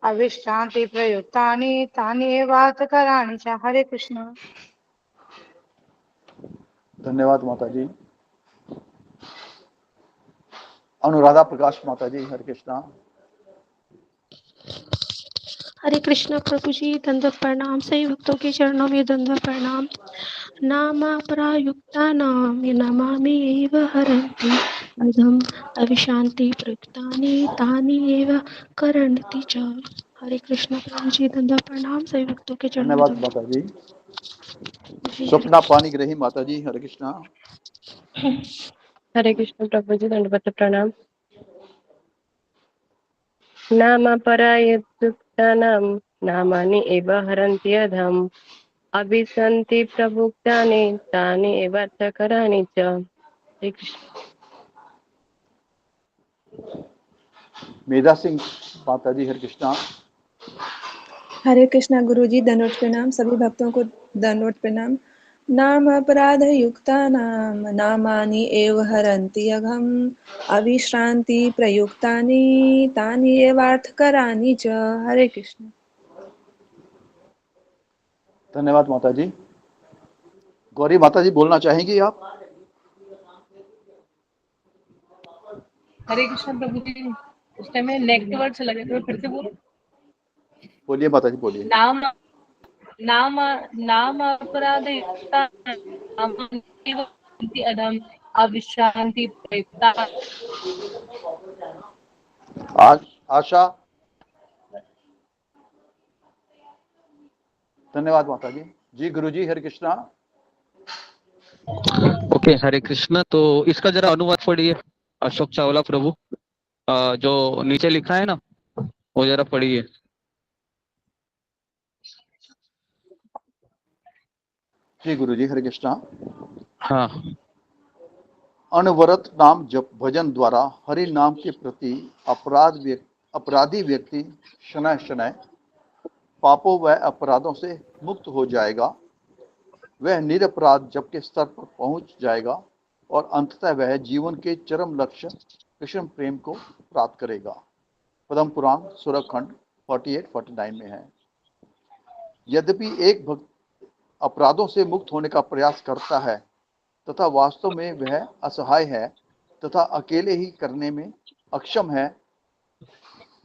अविश्रान्ति प्रयुक्तानि तानि एवार्थकराणि च। हरे कृष्ण। धन्यवाद माता जी। अनुराधा प्रकाश माता जी, हरे कृष्णा। हरे कृष्ण प्रभु जी दंडवत प्रणाम। सभी भक्तों के चरणों में दंडवत प्रणाम। नामापराधयुक्तानां नामानि एव हरन्ति अधम् अविश्रान्ति प्रयुक्तानि तानि एव करन्ति च। हरे कृष्ण प्रभु जी दंडवत प्रणाम। सभी भक्तों के चरणों में धन्यवाद माता जी। स्वप्ना पानीग्रही माता जी, हरे कृष्णा। हरे कृष्ण प्रभु जी दंडवत प्रणाम। नामापराधयुक्तानां नामानि एव हरन्ति अधम् अविश्रान्ति प्रयुक्तानि तानि एवार्थकराणि च। हरे कृष्ण। मेधा सिंह माता जी, हरे कृष्णा। हरे कृष्णा गुरु जी दंडवत प्रणाम। सभी भक्तों को दंडवत प्रणाम। नामापराधयुक्तानां नामानि एव हरन्ति अघम् अविश्रान्तिप्रयुक्तानि तानि एवार्थकराणि च। हरे कृष्ण। धन्यवाद माता जी। गौरी माता जी बोलना चाहेंगी आप? हरे कृष्ण प्रभु जी, उस टाइम में नेगेटिव वर्ड चला गया, तो फिर से बोलो। बोलिए माता जी, बोलिए। नाम नाम नाम अपराध अधम अविश्रांति प्रयुक्ता। आशा। धन्यवाद माता जी। जी गुरु जी, हरे कृष्णा। ओके, हरे कृष्ण। तो इसका जरा अनुवाद पढ़िए अशोक चावला प्रभु, जो नीचे लिखा है ना वो जरा पढ़िए। जी गुरु जी, हरे कृष्णा। हाँ। अनवरत नाम जप भजन द्वारा हरि नाम के प्रति अपराधी व्यक्ति शनय शनय पापों व अपराधों से मुक्त हो जाएगा। वह निरपराध जप के स्तर पर पहुंच जाएगा और अंततः वह जीवन के चरम लक्ष्य कृष्ण प्रेम को प्राप्त करेगा। पद्म पुराण सुरखंड 48-49 में है। यद्यपि एक भक्त अपराधों से मुक्त होने का प्रयास करता है तथा वास्तव में वह असहाय है तथा अकेले ही करने में अक्षम है,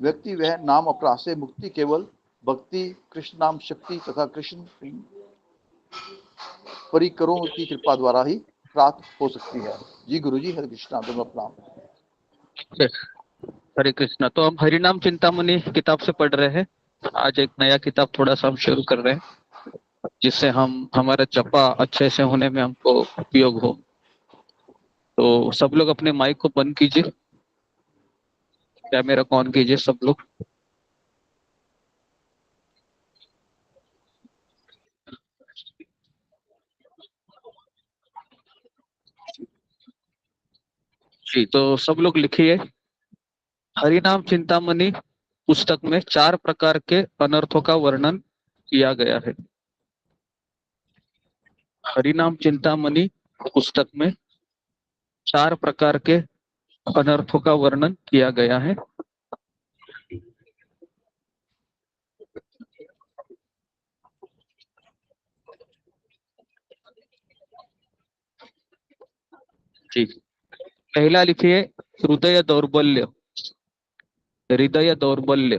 व्यक्ति वह नाम अपराध से मुक्ति केवल भक्ति, कृष्ण नाम शक्ति तथा कृष्ण परिकरों की कृपा द्वारा ही प्राप्त हो सकती है। जी गुरु जी, हरे कृष्णा। प्रणाम। हरे कृष्णा। तो हम हरिनाम चिंतामणि किताब से पढ़ रहे हैं। आज एक नया किताब थोड़ा सा हम शुरू कर रहे हैं, जिससे हम हमारा जपा अच्छे से होने में हमको उपयोग हो। तो सब लोग अपने माइक को बंद कीजिए, कैमरा को ऑन कीजिए सब लोग। जी, तो सब लोग लिखिए। हरिनाम चिंतामणि पुस्तक में 4 प्रकार के अनर्थों का वर्णन किया गया है। हरिनाम चिंतामणि पुस्तक में 4 प्रकार के अनर्थों का वर्णन किया गया है। जी, पहला लिखिए हृदय दौर्बल्य। हृदय दौर्बल्य,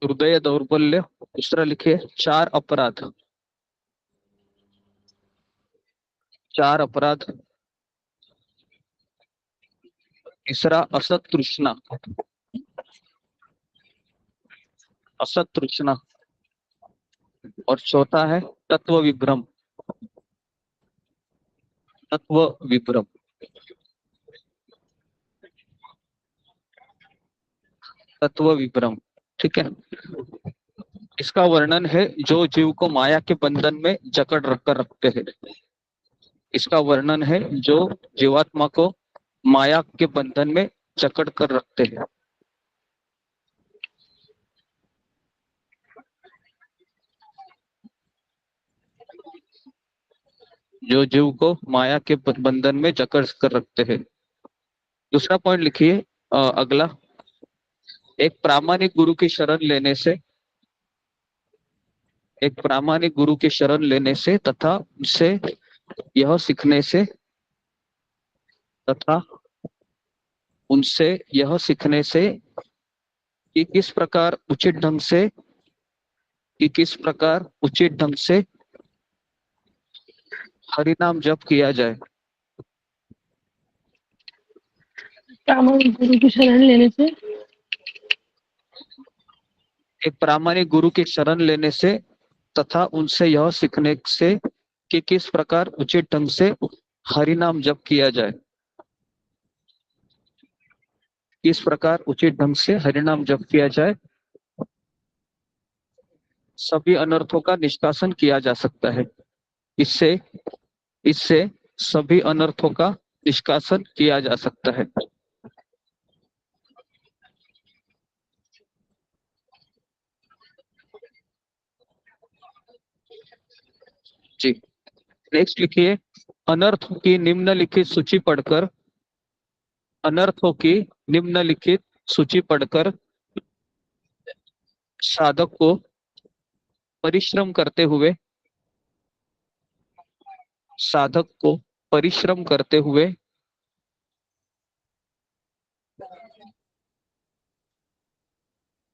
हृदय दौर्बल्य। दूसरा लिखिए 4 अपराध। 4 अपराध। तीसरा असत तृष्णा। असत तृष्णा। और चौथा है तत्व विभ्रम। तत्व विभ्रम। तत्व विभ्रम, ठीक है। इसका वर्णन है जो जीव को माया के बंधन में जकड़ रखकर रखते हैं। इसका वर्णन है जो जीवात्मा को माया के बंधन में जकड़ कर रखते हैं। जो जीव को माया के बंधन में जकड़ कर रखते हैं। दूसरा पॉइंट लिखिए अगला, एक प्रामाणिक गुरु की शरण लेने से, एक प्रामाणिक गुरु की शरण लेने से तथा उनसे यह सीखने से, तथा उनसे यह सीखने से कि किस प्रकार उचित ढंग से, कि किस प्रकार उचित ढंग से हरिनाम जप किया जाए। प्रामाणिक गुरु की शरण लेने से, एक प्रामाणिक गुरु की शरण लेने से तथा उनसे यह सीखने से कि किस प्रकार उचित ढंग से हरिनाम जप किया जाए। किस प्रकार उचित ढंग से हरिनाम जप किया जाए, सभी अनर्थों का निष्कासन किया जा सकता है। इससे इससे सभी अनर्थों का निष्कासन किया जा सकता है। जी। नेक्स्ट लिखिए, अनर्थों की निम्नलिखित सूची पढ़कर, अनर्थों की निम्नलिखित सूची पढ़कर साधक को परिश्रम करते हुए, साधक को परिश्रम करते हुए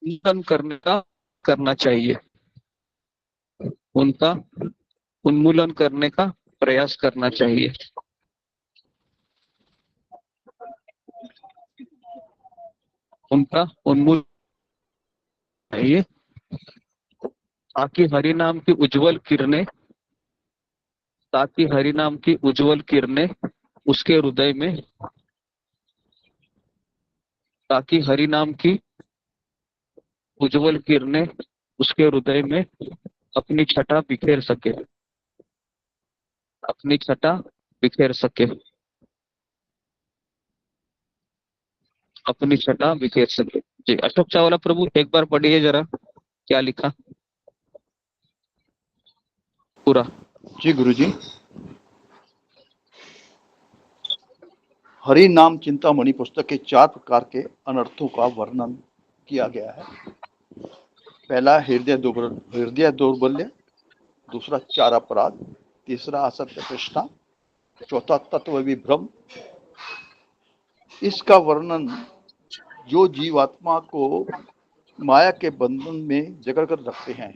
उन्मूलन करना चाहिए, उनका उन्मूलन करने का प्रयास करना चाहिए। उनका उन्मूलन चाहिए ताकि हरि नाम की उज्जवल किरणें, ताकि हरि नाम की उज्जवल किरणें उसके हृदय में, ताकि हरि नाम की उज्जवल किरणें उसके हृदय में अपनी छटा बिखेर सके, अपनी छटा बिखेर सके, अपनी छटा बिखेर सके। जी, अशोक चावला प्रभु एक बार पढ़िए जरा, क्या लिखा पूरा। जी गुरुजी। हरि नाम चिंतामणि पुस्तक के 4 प्रकार के अनर्थों का वर्णन किया गया है। पहला हृदय दौर्बल्य, दूसरा 4 अपराध, तीसरा असत्य तृष्णा, चौथा तत्व विभ्रम। इसका वर्णन जो जीवात्मा को माया के बंधन में जकड़ कर रखते हैं।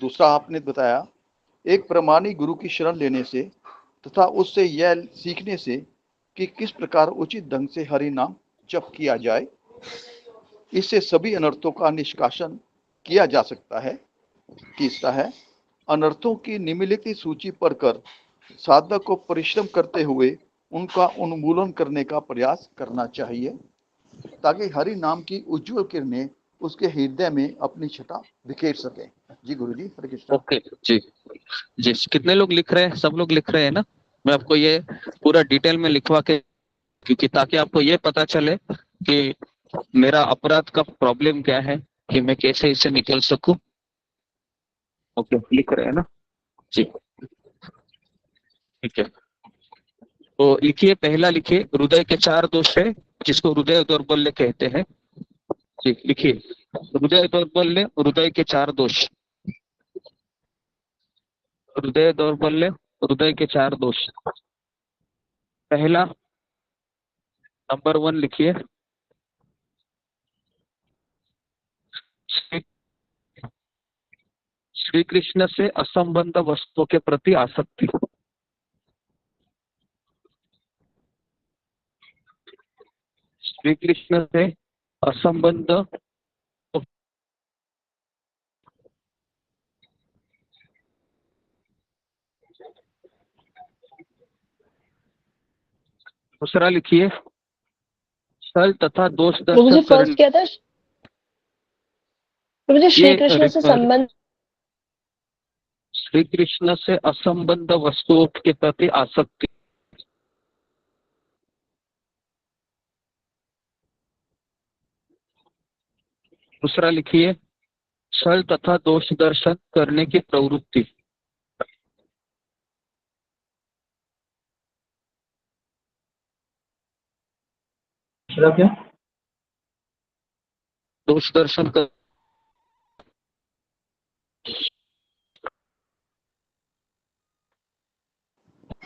दूसरा आपने बताया, एक प्रमाणी गुरु की शरण लेने से तथा उससे यह सीखने से कि किस प्रकार उचित ढंग से हरि नाम जप किया जाए, इससे सभी अनर्थों का निष्कासन किया जा सकता है। तीसरा है, अनर्थों की निम्नलिखित सूची पढ़कर साधक को परिश्रम करते हुए उनका उन्मूलन करने का प्रयास करना चाहिए ताकि हरि नाम की उज्जवल किरणें उसके हृदय में अपनी छटा बिखेर सके। जी गुरुजी, हरे कृष्ण। ओके जी। जी, कितने लोग लिख रहे हैं? सब लोग लिख रहे हैं ना? मैं आपको ये पूरा डिटेल में लिखवा के, क्योंकि ताकि आपको ये पता चले कि मेरा अपराध का प्रॉब्लम क्या है, कि मैं कैसे इससे निकल सकूं। ओके, लिख रहे हैं ना? जी ठीक है। तो लिखिए, पहला लिखिए, हृदय के 4 दोष है जिसको हृदय दौर्बल्य कहते हैं। जी लिखिए, हृदय दौर्बल्य, हृदय के 4 दोष, हृदय दौर्बल्य, हृदय के 4 दोष। पहला, नंबर 1 लिखिए, श्री कृष्ण से असंबद्ध वस्तुओं के प्रति आसक्ति। श्री कृष्ण से असंबद्ध, दूसरा लिखिए, छल तथा दोष प्रभु जी दर्शन फर्स्ट करने। क्या था? प्रभु जी श्री कृष्ण से संबंध, श्री कृष्ण से असंबद्ध वस्तुओं के प्रति आसक्ति। दूसरा लिखिए, छल तथा दोष दर्शन करने की प्रवृत्ति। दूसरा क्या? दोष दर्शन कर।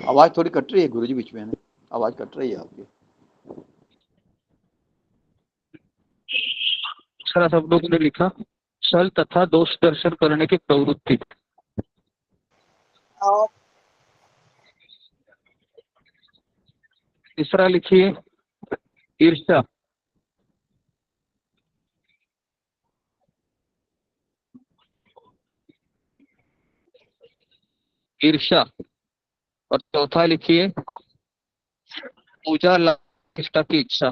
आवाज थोड़ी कट रही है गुरुजी, बीच में आवाज कट रही है आपकी। दूसरा सब लोगों ने लिखा, छल तथा दोष दर्शन करने की प्रवृत्ति। तीसरा लिखिए, ईर्ष्या। ईर्ष्या। और चौथा लिखिए, पूजा लाभ प्रतिष्ठा की इच्छा।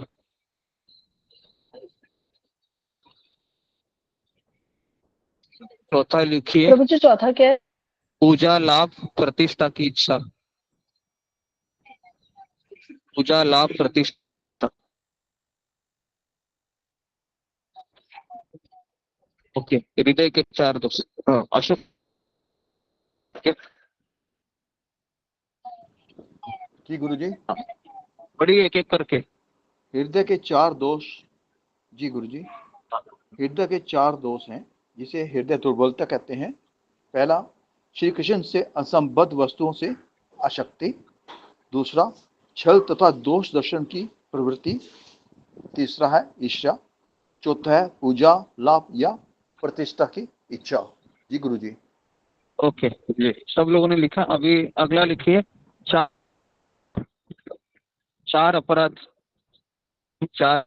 चौथा लिखिए, प्रभु जी चौथा क्या है? पूजा लाभ प्रतिष्ठा की इच्छा। पूजा लाभ प्रतिष्ठा। ओके, हृदय के 4 दोष। अशोक करके। जी गुरुजी। पढ़िए एक एक करके। हृदय के 4 दोष। जी गुरुजी। हृदय के 4 दोष हैं जिसे हृदय दुर्बलता कहते हैं। पहला, श्री कृष्ण से असंबद्ध वस्तुओं से आसक्ति। दूसरा, छल तथा दोष दर्शन की प्रवृत्ति। तीसरा है ईर्ष्या। चौथा है पूजा, लाभ या प्रतिष्ठा की इच्छा। जी गुरुजी। ओके जी, सब लोगों ने लिखा। अभी अगला लिखिए। चार अपराध। चार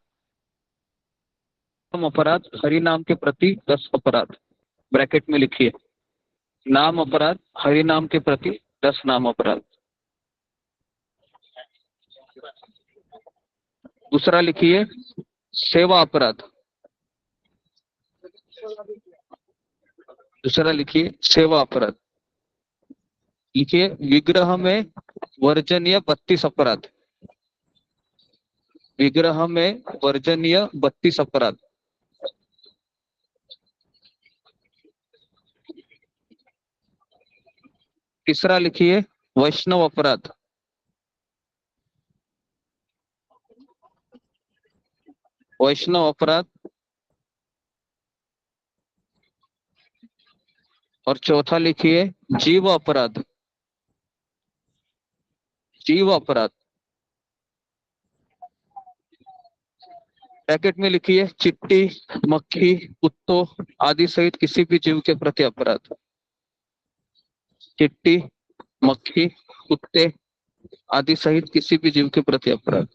अपराध हरि नाम के प्रति 10 अपराध। ब्रैकेट में लिखिए। नाम अपराध हरि नाम के प्रति 10 नाम अपराध। दूसरा लिखिए सेवा अपराध। दूसरा लिखिए सेवा अपराध। लिखिए विग्रह में वर्जनीय 32 अपराध। विग्रह में वर्जनीय 32 अपराध। तीसरा लिखिए वैष्णव अपराध। वैष्णव अपराध। और चौथा लिखिए जीव अपराध। जीव अपराध। ब्रैकेट में लिखिए चिट्टी, मक्खी, कुत्तों आदि सहित किसी भी जीव के प्रति अपराध। चिट्टी, मक्खी, कुत्ते आदि सहित किसी भी जीव के प्रति अपराध।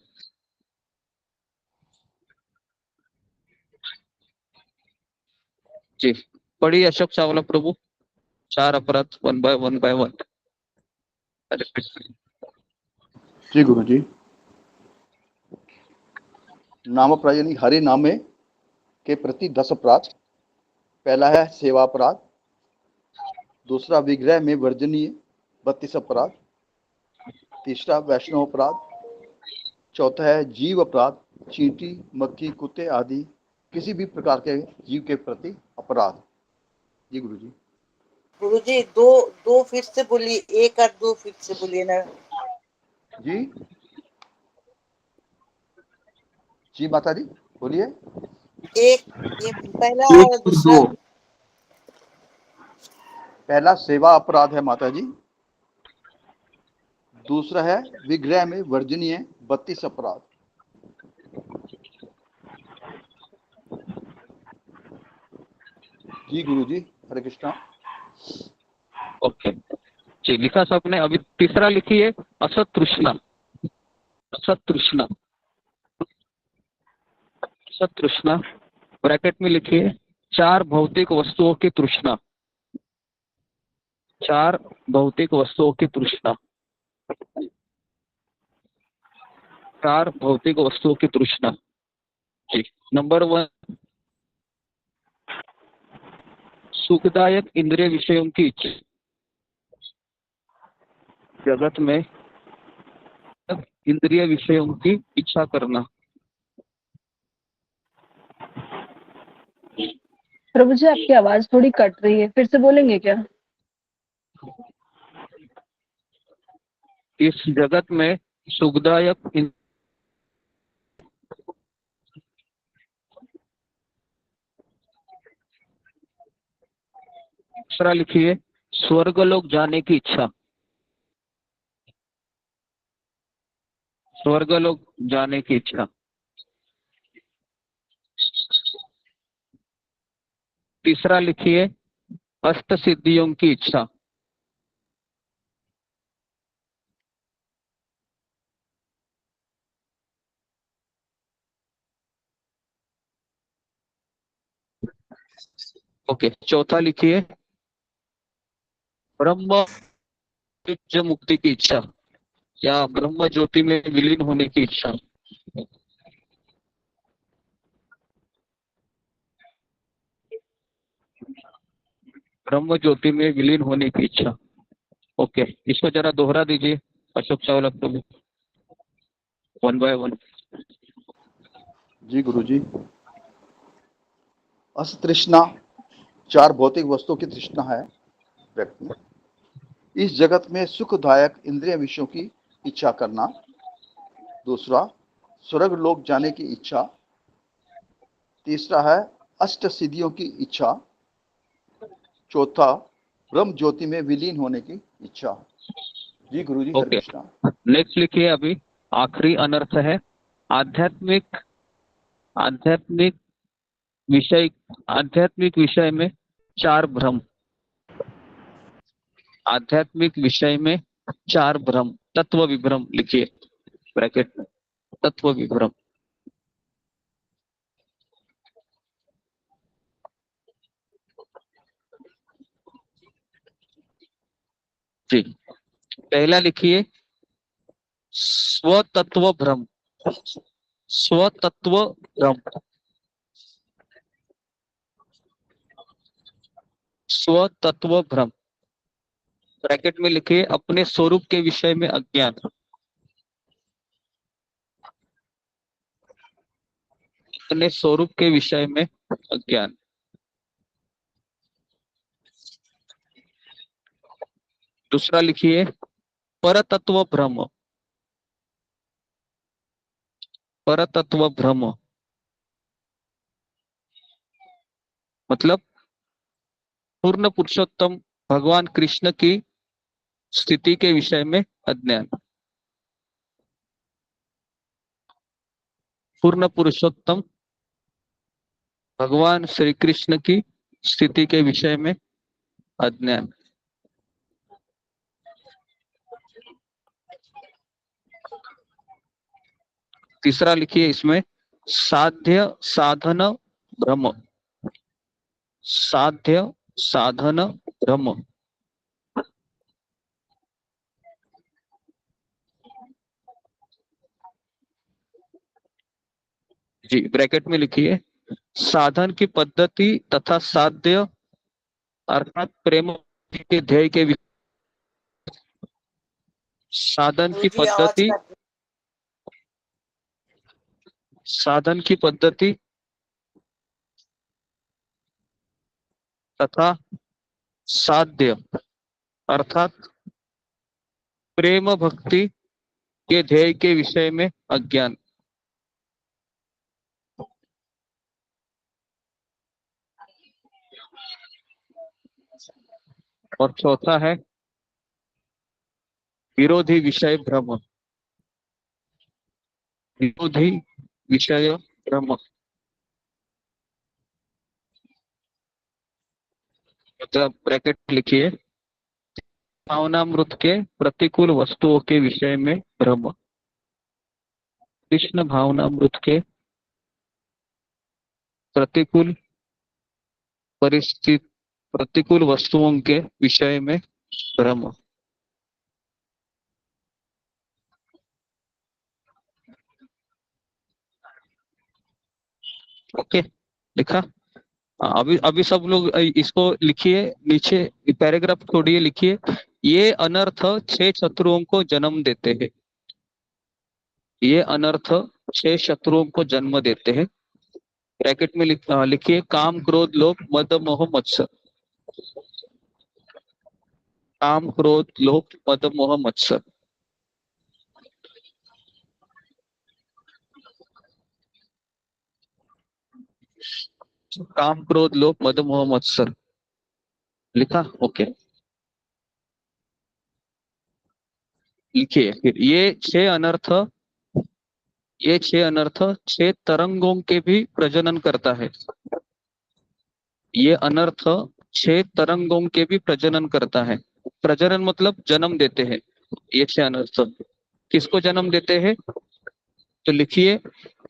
जी पढ़िए अशोक चावला प्रभु। 4 अपराध 1 by 1। जी गुरु जी। नाम अपराध यानी हरि नामे के प्रति 10 अपराध। पहला है सेवा अपराध। दूसरा विग्रह में वर्जनीय 32 अपराध। तीसरा वैष्णव अपराध। चौथा है जीव अपराध। चींटी, मक्खी, कुत्ते आदि किसी भी प्रकार के जीव के प्रति अपराध। जी गुरु जी। गुरु जी दो फिर से बोलिए, 1 और 2 फिर से बोलिए ना। जी जी माता जी बोलिए। एक ये पहला और दूसरा। पहला सेवा अपराध है माता जी। दूसरा है विग्रह में वर्जनीय 32 अपराध। जी गुरु जी। हरे कृष्णा। ओके जी लिखा सबने। अभी तीसरा लिखिए असत तृष्णा। असत तृष्णा। असत तृष्णा। ब्रैकेट में लिखिए 4 भौतिक वस्तुओं की तृष्णा। 4 भौतिक वस्तुओं की तृष्णा। 4 भौतिक वस्तुओं की तृष्णा। जी नंबर 1 सुखदायक इंद्रिय विषयों की इच्छा। जगत में इंद्रिय विषयों की इच्छा करना। प्रभु जी आपकी आवाज थोड़ी कट रही है, फिर से बोलेंगे क्या? इस जगत में सुखदायक दूसरा लिखिए स्वर्गलोक जाने की इच्छा। स्वर्गलोक जाने की इच्छा। तीसरा लिखिए अष्ट सिद्धियों की इच्छा। ओके चौथा लिखिए ब्रह्म मुक्ति की इच्छा या ब्रह्म ज्योति में विलीन होने की इच्छा। ब्रह्म ज्योति में विलीन होने की इच्छा। ओके इसको जरा दोहरा दीजिए अशोक चावला प्रभु 1 by 1। जी गुरु जी। अस तृष्णा 4 भौतिक वस्तुओं की तृष्णा है व्यक्ति में। इस जगत में सुखदायक इंद्रिय विषयों की इच्छा करना। दूसरा, स्वर्ग लोक जाने की इच्छा। तीसरा है अष्ट सिद्धियों की इच्छा। चौथा, ब्रह्म ज्योति में विलीन होने की इच्छा। जी गुरु जी, हरे ओके, कृष्णा। नेक्स्ट लिखिए। अभी आखिरी अनर्थ है आध्यात्मिक आध्यात्मिक विषय में चार भ्रम। आध्यात्मिक विषय में चार भ्रम, तत्व विभ्रम लिखिए ब्रैकेट में, तत्व विभ्रम। जी, पहला लिखिए स्वतत्व भ्रम। स्वतत्व भ्रम, स्वतत्व भ्रम। ब्रैकेट में लिखिए अपने स्वरूप के विषय में अज्ञान। अपने स्वरूप के विषय में अज्ञान। दूसरा लिखिए परतत्व भ्रम। परतत्व भ्रम मतलब पूर्ण पुरुषोत्तम भगवान कृष्ण की स्थिति के विषय में अज्ञान। पूर्ण पुरुषोत्तम भगवान श्री कृष्ण की स्थिति के विषय में अज्ञान। तीसरा लिखिए इसमें साध्य साधन भ्रम। साध्य साधन भ्रम। जी, ब्रैकेट में लिखिए साधन की पद्धति तथा साध्य अर्थात प्रेम के ध्येय के साधन की गुरुजी आवाज पद्धति, काट। साधन की पद्धति तथा साध्य अर्थात प्रेम भक्ति के ध्येय के विषय में अज्ञान। और चौथा है विरोधी विषय भ्रम। विरोधी विषय भ्रम मतलब ब्रैकेट लिखिए भावनामृत के प्रतिकूल वस्तुओं के विषय में भ्रम। कृष्ण भावनामृत के प्रतिकूल परिस्थिति, प्रतिकूल वस्तुओं के विषय में भ्रम। ओके, लिखा। अभी अभी सब लोग इसको लिखिए, नीचे पैराग्राफ छोड़िए, लिखिए ये अनर्थ 6 शत्रुओं को जन्म देते हैं। ये अनर्थ 6 शत्रुओं को जन्म देते हैं। ब्रैकेट में लिखिए काम क्रोध लोभ मद मोह मत्सर। काम क्रोध लोभ मद मोह मत्सर। काम क्रोध लोभ मद मोह मत्सर लिखा। ओके, लिखिए फिर ये 6 अनर्थ 6 तरंगों के भी प्रजनन करता है। ये अनर्थ 6 तरंगों के भी प्रजनन करता है। प्रजनन मतलब जन्म देते हैं। ये 6 अनर्थ किसको जन्म देते हैं? तो लिखिए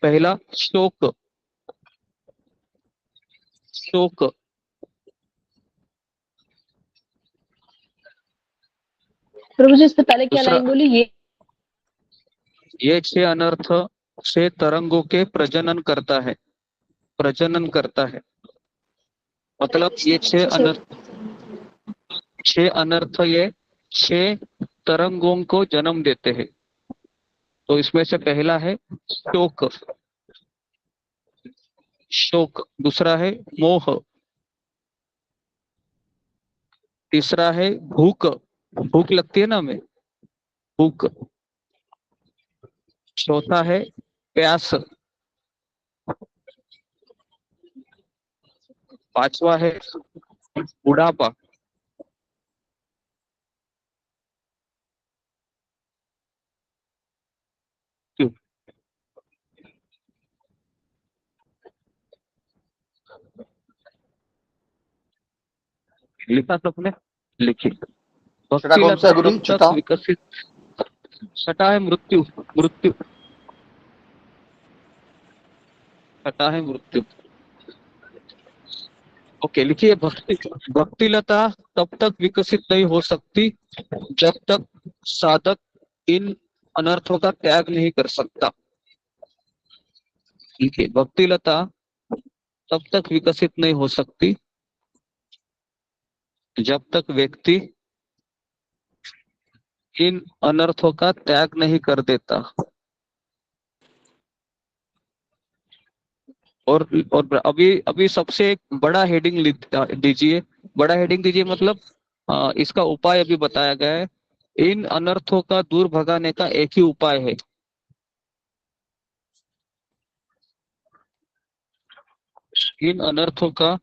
पहला शोक। शोक प्रभु जी, इससे पहले क्या दूसरा, लाइन बोली? ये 6 अनर्थ 6 तरंगों के प्रजनन करता है। प्रजनन करता है मतलब ये 6 अनर्थ ये 6 तरंगों को जन्म देते हैं। तो इसमें से पहला है शोक। शोक। दूसरा है मोह। तीसरा है भूख। भूख लगती है ना हमें, भूख। चौथा है प्यास। पांचवा है बुढ़ापा। क्यों? लिखा सबने? लिखी। छठा कौन सा भक्तिलता है गुरु जी? तब छठा तक विकसित। छठा है मृत्यु। मृत्यु। छठा है मृत्यु। ओके, लिखिए। भक्तिलता तब तक विकसित नहीं हो सकती जब तक साधक इन अनर्थों का त्याग नहीं कर सकता। लिखिए, भक्तिलता तब तक विकसित नहीं हो सकती जब तक व्यक्ति इन अनर्थों का त्याग नहीं कर देता। और अभी अभी सबसे एक बड़ा हेडिंग दीजिए। बड़ा हेडिंग दीजिए, मतलब इसका उपाय अभी बताया गया है। इन अनर्थों का दूर भगाने का एक ही उपाय है। इन अनर्थों का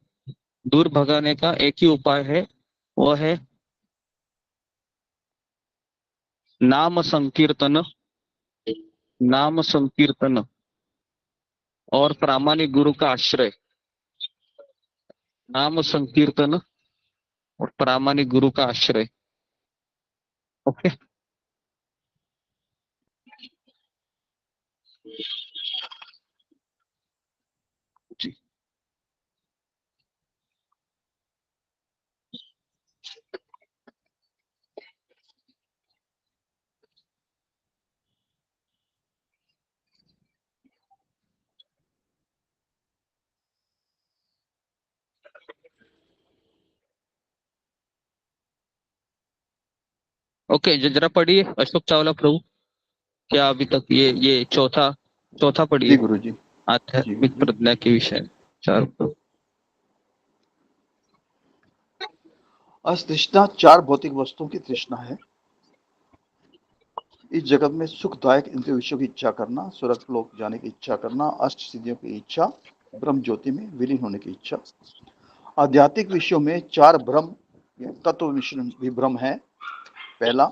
दूर भगाने का एक ही उपाय है, वह है नाम संकीर्तन। नाम संकीर्तन और प्रामाणिक गुरु का आश्रय। नाम संकीर्तन और प्रामाणिक गुरु का आश्रय। ओके। जी। ओके, जरा पढ़िए अशोक चावला प्रभु। क्या अभी तक ये चौथा जी पढ़िए, गुरु जी। आध्यात्मिक प्रज्ञा के विषय 4। तृष्णा 4 भौतिक वस्तुओं की तृष्णा है। इस जगत में सुखदायक इंद्रिय विषयों की इच्छा करना, स्वर्ग लोक जाने की इच्छा करना, अष्ट सिद्धियों की इच्छा, ब्रह्म ज्योति में विलीन होने की इच्छा। आध्यात्मिक विषयों में 4 भ्रम तत्व भी भ्रम है। पहला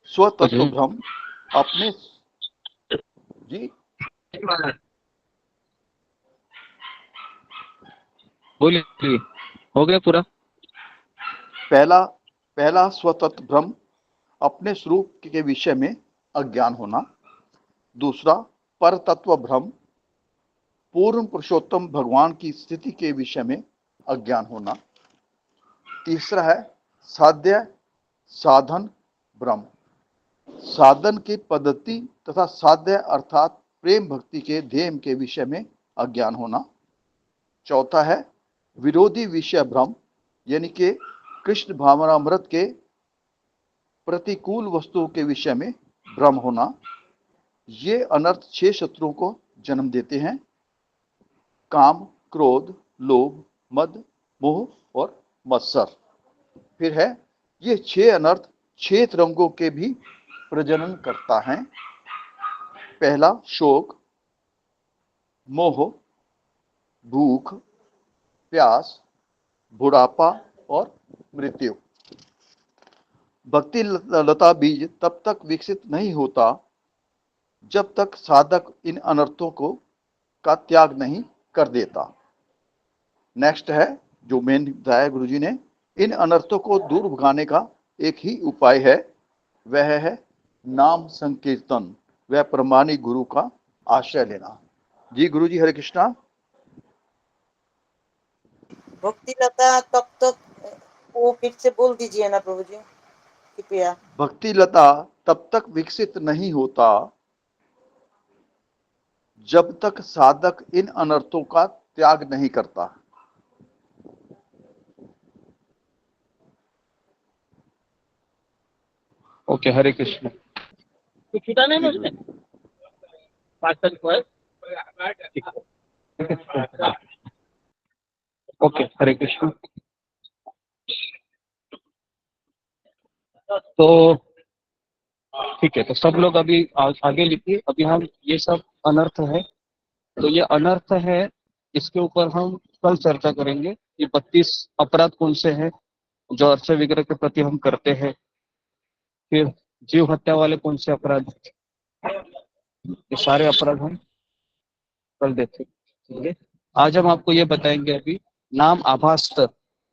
स्वतत्व भ्रम, अपने जी बोलिए, हो गया पूरा। पहला स्वतत्व भ्रम, अपने स्वरूप के विषय में अज्ञान होना। दूसरा परतत्व भ्रम, पूर्ण पुरुषोत्तम भगवान की स्थिति के विषय में अज्ञान होना। तीसरा है साध्य साधन भ्रम, साधन की पद्धति तथा साध्य अर्थात प्रेम भक्ति के ध्येय के विषय में अज्ञान होना। चौथा है विरोधी विषय भ्रम, यानी कि कृष्ण भावनामृत के प्रतिकूल वस्तुओं के विषय में भ्रम होना। ये अनर्थ 6 शत्रुओं को जन्म देते हैं: काम, क्रोध, लोभ, मद, मोह और मत्सर। फिर है ये 6 अनर्थ 6 रंगों के भी प्रजनन करता है। पहला शोक, मोह, भूख, प्यास, बुढ़ापा और मृत्यु। भक्ति लता बीज तब तक विकसित नहीं होता जब तक साधक इन अनर्थों का त्याग नहीं कर देता। नेक्स्ट है जो मेन बताया गुरुजी ने, इन अनर्थों को दूर भगाने का एक ही उपाय है, वह है नाम संकीर्तन, वह प्रमाणिक गुरु का आश्रय लेना। जी गुरुजी, हरे कृष्णा। भक्ति लता तब तक, वो फिर से बोल दीजिए ना प्रभु जी कृपया। भक्ति लता तब तक विकसित नहीं होता जब तक साधक इन अनर्थों का त्याग नहीं करता। ओके, हरे कृष्ण। कुछ छूटा नहीं मुझमें? 5 तक है। ओके, हरे कृष्ण। तो ठीक है, तो सब लोग अभी आगे लिखिए। अभी हम ये सब अनर्थ है, तो ये अनर्थ है, इसके ऊपर हम कल चर्चा करेंगे कि 32 अपराध कौन से हैं जो अर्थ विग्रह के प्रति हम करते हैं। फिर जीव हत्या वाले कौन से अपराध, ये सारे अपराध हम कल देखेंगे। ठीक है, आज हम आपको ये बताएंगे अभी नाम आभास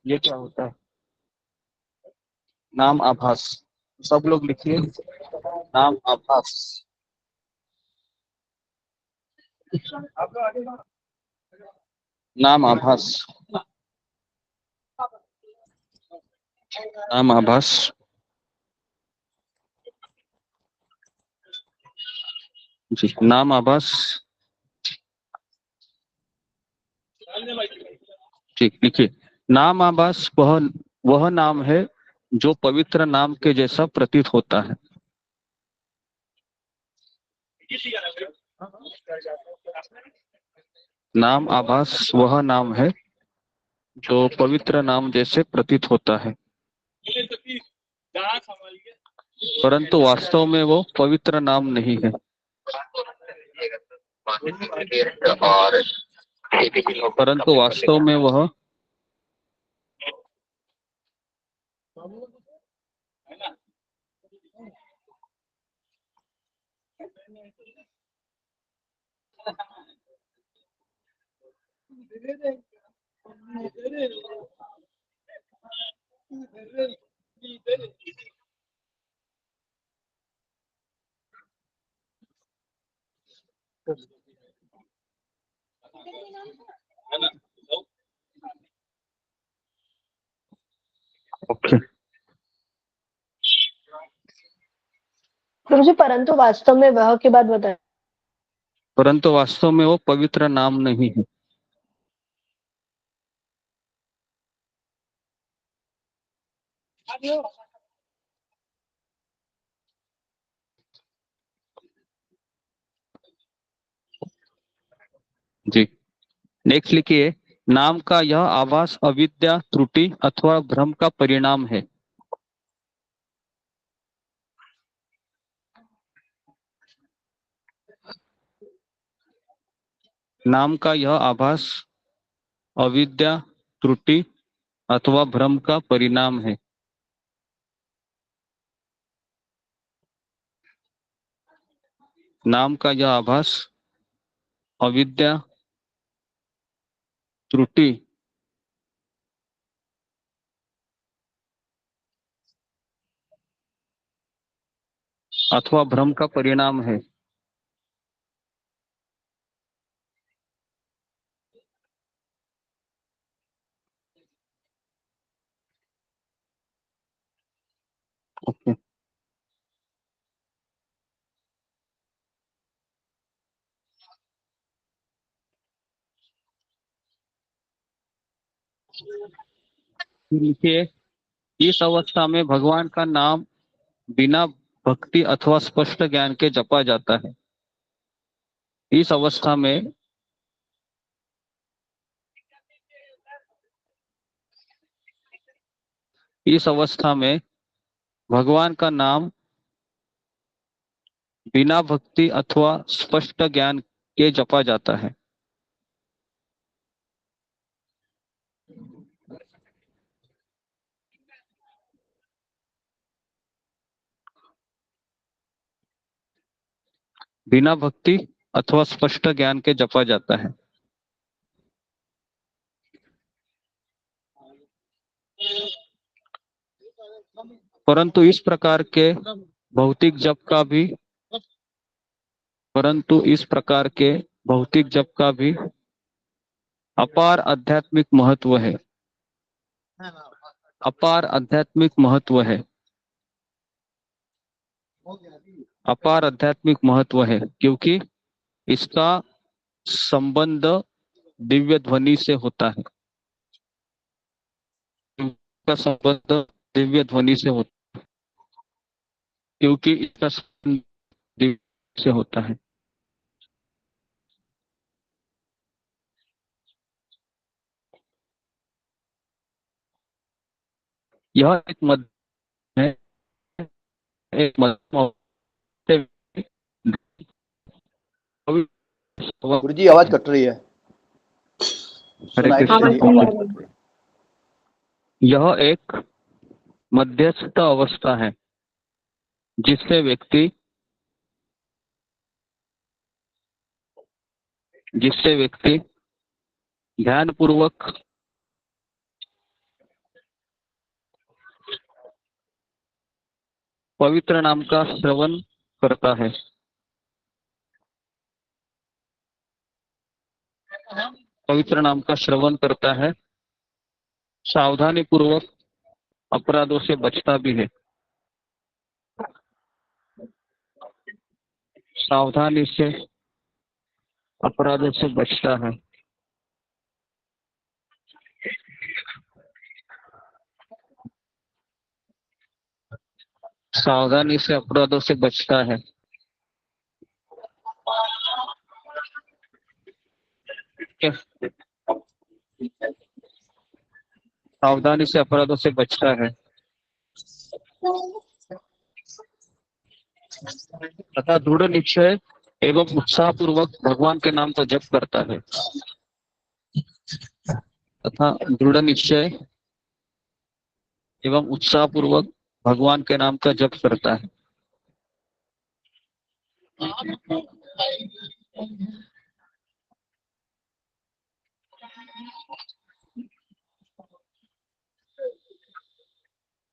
ये क्या होता है। नाम आभास, सब लोग लिखिए नाम आभास। नाम आभास, नाम आभास। जी, नाम आभास। ठीक, लिखिए। नाम आभास वह नाम है जो पवित्र नाम के जैसा प्रतीत होता है। नाम आभास वह नाम है जो पवित्र नाम जैसे प्रतीत होता है, परंतु वास्तव में वो पवित्र नाम नहीं है। परंतु वास्तव में वह ओके। गुरुजी परंतु वास्तव में वह के बाद बताएं। परंतु वास्तव में वो पवित्र नाम नहीं है। जी, नेक्स्ट लिखिए। नाम का यह आभास अविद्या, त्रुटि अथवा भ्रम का परिणाम है। नाम का यह आभास अविद्या, त्रुटि अथवा भ्रम का परिणाम है। नाम का यह आभास अविद्या, त्रुटि अथवा भ्रम का परिणाम है। ओके। लिखिए, इस अवस्था में भगवान का नाम बिना भक्ति अथवा स्पष्ट ज्ञान के जपा जाता है। इस अवस्था में भगवान का नाम बिना भक्ति अथवा स्पष्ट ज्ञान के जपा जाता है। बिना भक्ति अथवा स्पष्ट ज्ञान के जपा जाता है। परंतु इस प्रकार के भौतिक जप का भी अपार आध्यात्मिक महत्व है। अपार आध्यात्मिक महत्व है। अपार आध्यात्मिक महत्व है, क्योंकि इसका संबंध दिव्य ध्वनि से होता है। इसका संबंध दिव्य ध्वनि से होता है, क्योंकि इसका संबंध दिव्य से होता है। यह एक मध्य है एक गुरु जी आवाज कट रही है। हरे सुनाई कृष्ण। आवाज कट रही है। यह एक मध्यस्थ अवस्था है जिससे व्यक्ति ध्यान पूर्वक पवित्र नाम का श्रवण करता है। पवित्र नाम का श्रवण करता है, सावधानी पूर्वक अपराधों से बचता भी है। सावधानी से अपराधों से बचता है। सावधानी से अपराधों से बचता है। सावधानी से अपराधों से बचता है तथा दृढ़ निश्चय एवं उत्साह पूर्वक भगवान के नाम का जप करता है। तथा दृढ़ निश्चय एवं उत्साह पूर्वक भगवान के नाम का जप करता है।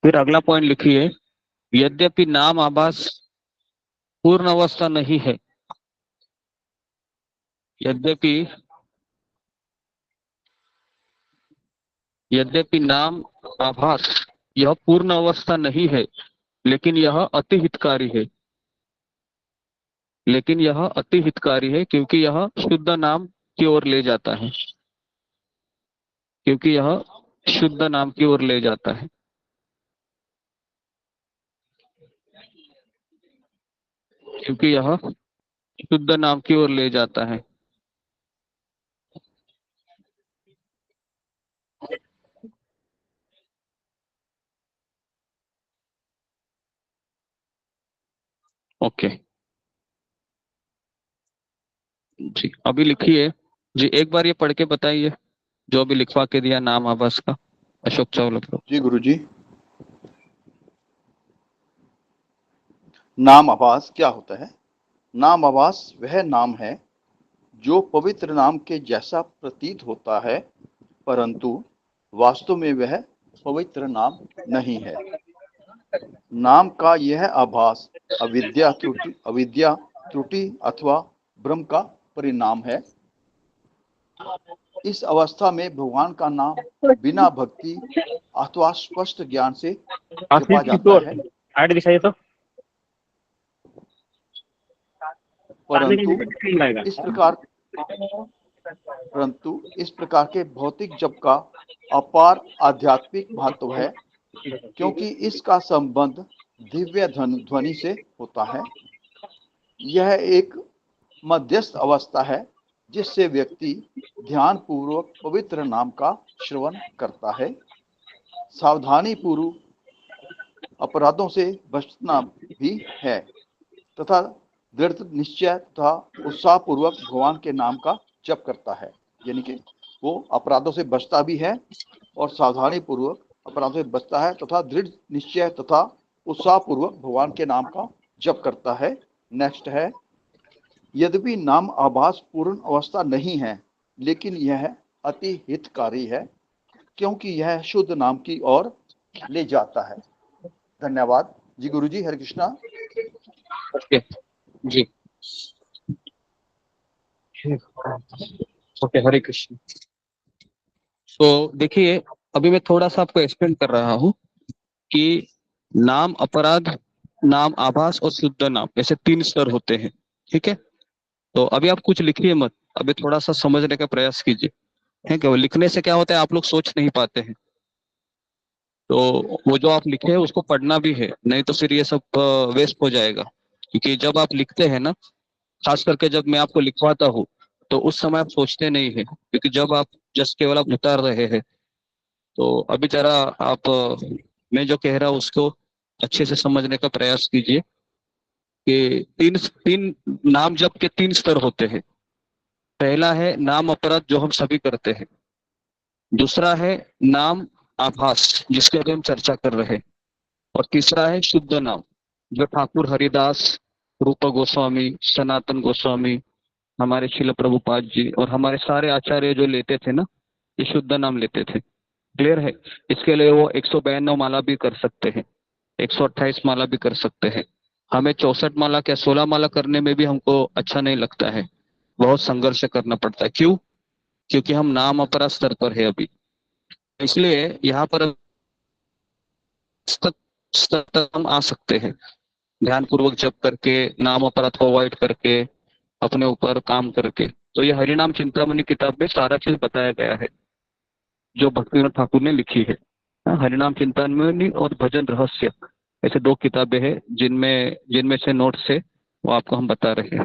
फिर अगला पॉइंट लिखिए, यद्यपि नाम आभास पूर्ण अवस्था नहीं है, यद्यपि नाम आभास यह पूर्ण अवस्था नहीं है, लेकिन यह अति हितकारी है। क्योंकि यह शुद्ध नाम की ओर ले जाता है। क्योंकि यह शुद्ध नाम की ओर ले जाता है। क्योंकि यह शुद्ध नाम की ओर ले जाता है। ओके जी, अभी लिखिए जी, एक बार ये पढ़ के बताइए जो अभी लिखवा के दिया नाम आभास का। अशोक चावला जी गुरु जी, नाम आभास क्या होता है? नाम आभास वह नाम है जो पवित्र नाम के जैसा प्रतीत होता है, परंतु वास्तव में वह पवित्र नाम नहीं है। नाम का यह आभास अविद्या त्रुटि अथवा भ्रम का परिणाम है। इस अवस्था में भगवान का नाम बिना भक्ति अथवा स्पष्ट ज्ञान से जपा जाता है, परंतु इस प्रकार के भौतिक जप का अपार आध्यात्मिक महत्व है, क्योंकि इसका संबंध दिव्य ध्वनि से होता है। यह एक मध्यस्थ अवस्था है जिससे व्यक्ति ध्यान पूर्वक पवित्र नाम का श्रवण करता है, सावधानी पूर्वक अपराधों से बचना भी है तथा दृढ़ निश्चय तथा उत्साह पूर्वक भगवान के नाम का जप करता है। यानी कि वो अपराधों से बचता भी है और सावधानी पूर्वक अपराधों से बचता है तथा दृढ़ निश्चय तथा उत्साह पूर्वक भगवान के नाम का जप करता है। नेक्स्ट है, यद्यपि नाम आभास पूर्ण अवस्था नहीं है, लेकिन यह अति हितकारी है, क्योंकि यह शुद्ध नाम की ओर ले जाता है। धन्यवाद जी गुरु जी। हरे कृष्णा। ओके जी, ओके हरे कृष्ण। तो देखिए, अभी मैं थोड़ा सा आपको एक्सप्लेन कर रहा हूँ कि नाम अपराध, नाम आभास और शुद्ध नाम, ऐसे 3 स्तर होते हैं। ठीक है, तो अभी आप कुछ लिखिए मत, अभी थोड़ा सा समझने का प्रयास कीजिए। है क्या? लिखने से क्या होता है, आप लोग सोच नहीं पाते हैं। तो वो जो आप लिखे हैं उसको पढ़ना भी है, नहीं तो फिर ये सब वेस्ट हो जाएगा। क्योंकि जब आप लिखते हैं ना, खास करके जब मैं आपको लिखवाता हूँ, तो उस समय आप सोचते नहीं है, क्योंकि जब आप जस्ट केवल आप उतार रहे हैं। तो अभी जरा आप मैं जो कह रहा हूँ उसको अच्छे से समझने का प्रयास कीजिए कि तीन तीन नाम जप के तीन स्तर होते हैं। पहला है नाम अपराध जो हम सभी करते हैं, दूसरा है नाम आभास जिसके अभी हम चर्चा कर रहे हैं, और तीसरा है शुद्ध नाम जो ठाकुर हरिदास, रूप गोस्वामी, सनातन गोस्वामी, हमारे शिल प्रभुपाद जी और हमारे सारे आचार्य जो लेते थे ना, ये शुद्ध नाम लेते थे। क्लियर है? इसके लिए वो 192 माला भी कर सकते हैं, 128 माला भी कर सकते हैं। हमें 64 माला क्या 16 माला करने में भी हमको अच्छा नहीं लगता है, बहुत संघर्ष करना पड़ता है। क्यों? क्योंकि हम नाम अपराध स्तर पर है अभी, इसलिए यहाँ पर स्तर तक हम आ सकते हैं ध्यान पूर्वक जप करके, नाम अपराध को अवॉइड करके, अपने ऊपर काम करके। तो ये हरिनाम चिंतामणि किताब में सारा चीज बताया गया है जो भक्तिविनोद ठाकुर ने लिखी है। हरिनाम चिंतामणि और भजन रहस्य ऐसे दो किताबें हैं जिनमें से नोट्स है वो आपको हम बता रहे हैं।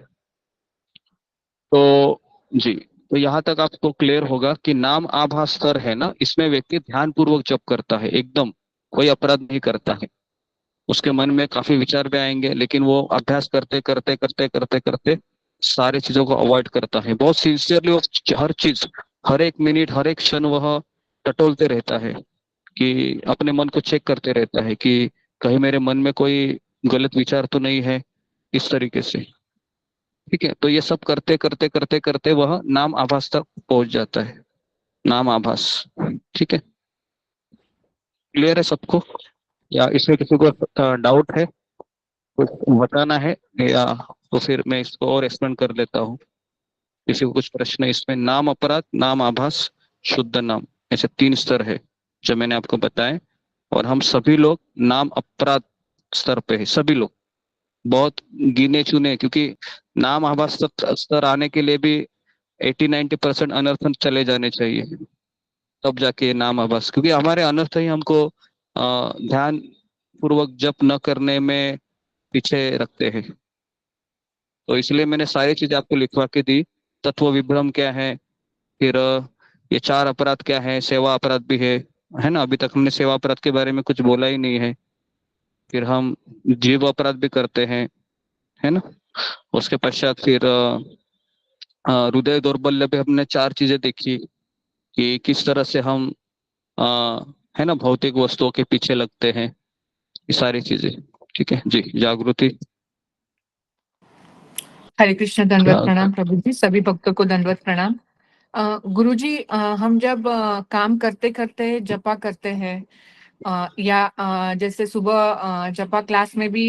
तो जी, तो यहाँ तक आपको क्लियर होगा कि नाम आभास स्तर है ना, इसमें व्यक्ति ध्यान पूर्वक जप करता है, एकदम कोई अपराध नहीं करता है। उसके मन में काफी विचार भी आएंगे, लेकिन वो अभ्यास करते करते करते करते करते सारी चीजों को अवॉइड करता है। बहुत सिंसियरली वो हर चीज, हर एक मिनट, हर एक क्षण वह टटोलते रहता है कि अपने मन को चेक करते रहता है कि कहीं मेरे मन में कोई गलत विचार तो नहीं है, इस तरीके से। ठीक है, तो ये सब करते करते करते करते वह नाम आभास तक पहुंच जाता है, नाम आभास। ठीक है, क्लियर है सबको? या इसमें किसी को डाउट है, कुछ बताना है, या तो फिर मैं इसको और एक्सप्लेन कर लेता हूँ। किसी को कुछ प्रश्न? इसमें नाम अपराध, नाम आभास, शुद्ध नाम, ऐसे तीन स्तर है जो मैंने आपको बताए, और हम सभी लोग नाम अपराध स्तर पे है, सभी लोग, बहुत गिने चुने, क्योंकि नाम आभास स्तर आने के लिए भी 80-90% अनर्थ चले जाने चाहिए, तब जाके नाम आभास, क्योंकि हमारे अनर्थ ही हमको ध्यान पूर्वक जप न करने में पीछे रखते हैं। तो इसलिए मैंने सारी चीजें आपको लिखवा के दी। तत्व विभ्रम क्या है, फिर ये 4 अपराध क्या है, सेवा अपराध भी है ना, अभी तक हमने सेवा अपराध के बारे में कुछ बोला ही नहीं है। फिर हम जीव अपराध भी करते हैं, है ना। उसके पश्चात फिर हृदय दौर्बल्य पे हमने 4 चीजें देखी कि किस तरह से हम है ना भौतिक वस्तुओं के पीछे लगते हैं, ये सारी चीजें। ठीक है जी, जागृति। हरे कृष्ण, दंडवत प्रणाम प्रभु जी, सभी भक्तों को दंडवत प्रणाम। गुरु जी, हम जब काम करते करते जपा करते हैं, या जैसे सुबह जपा क्लास में भी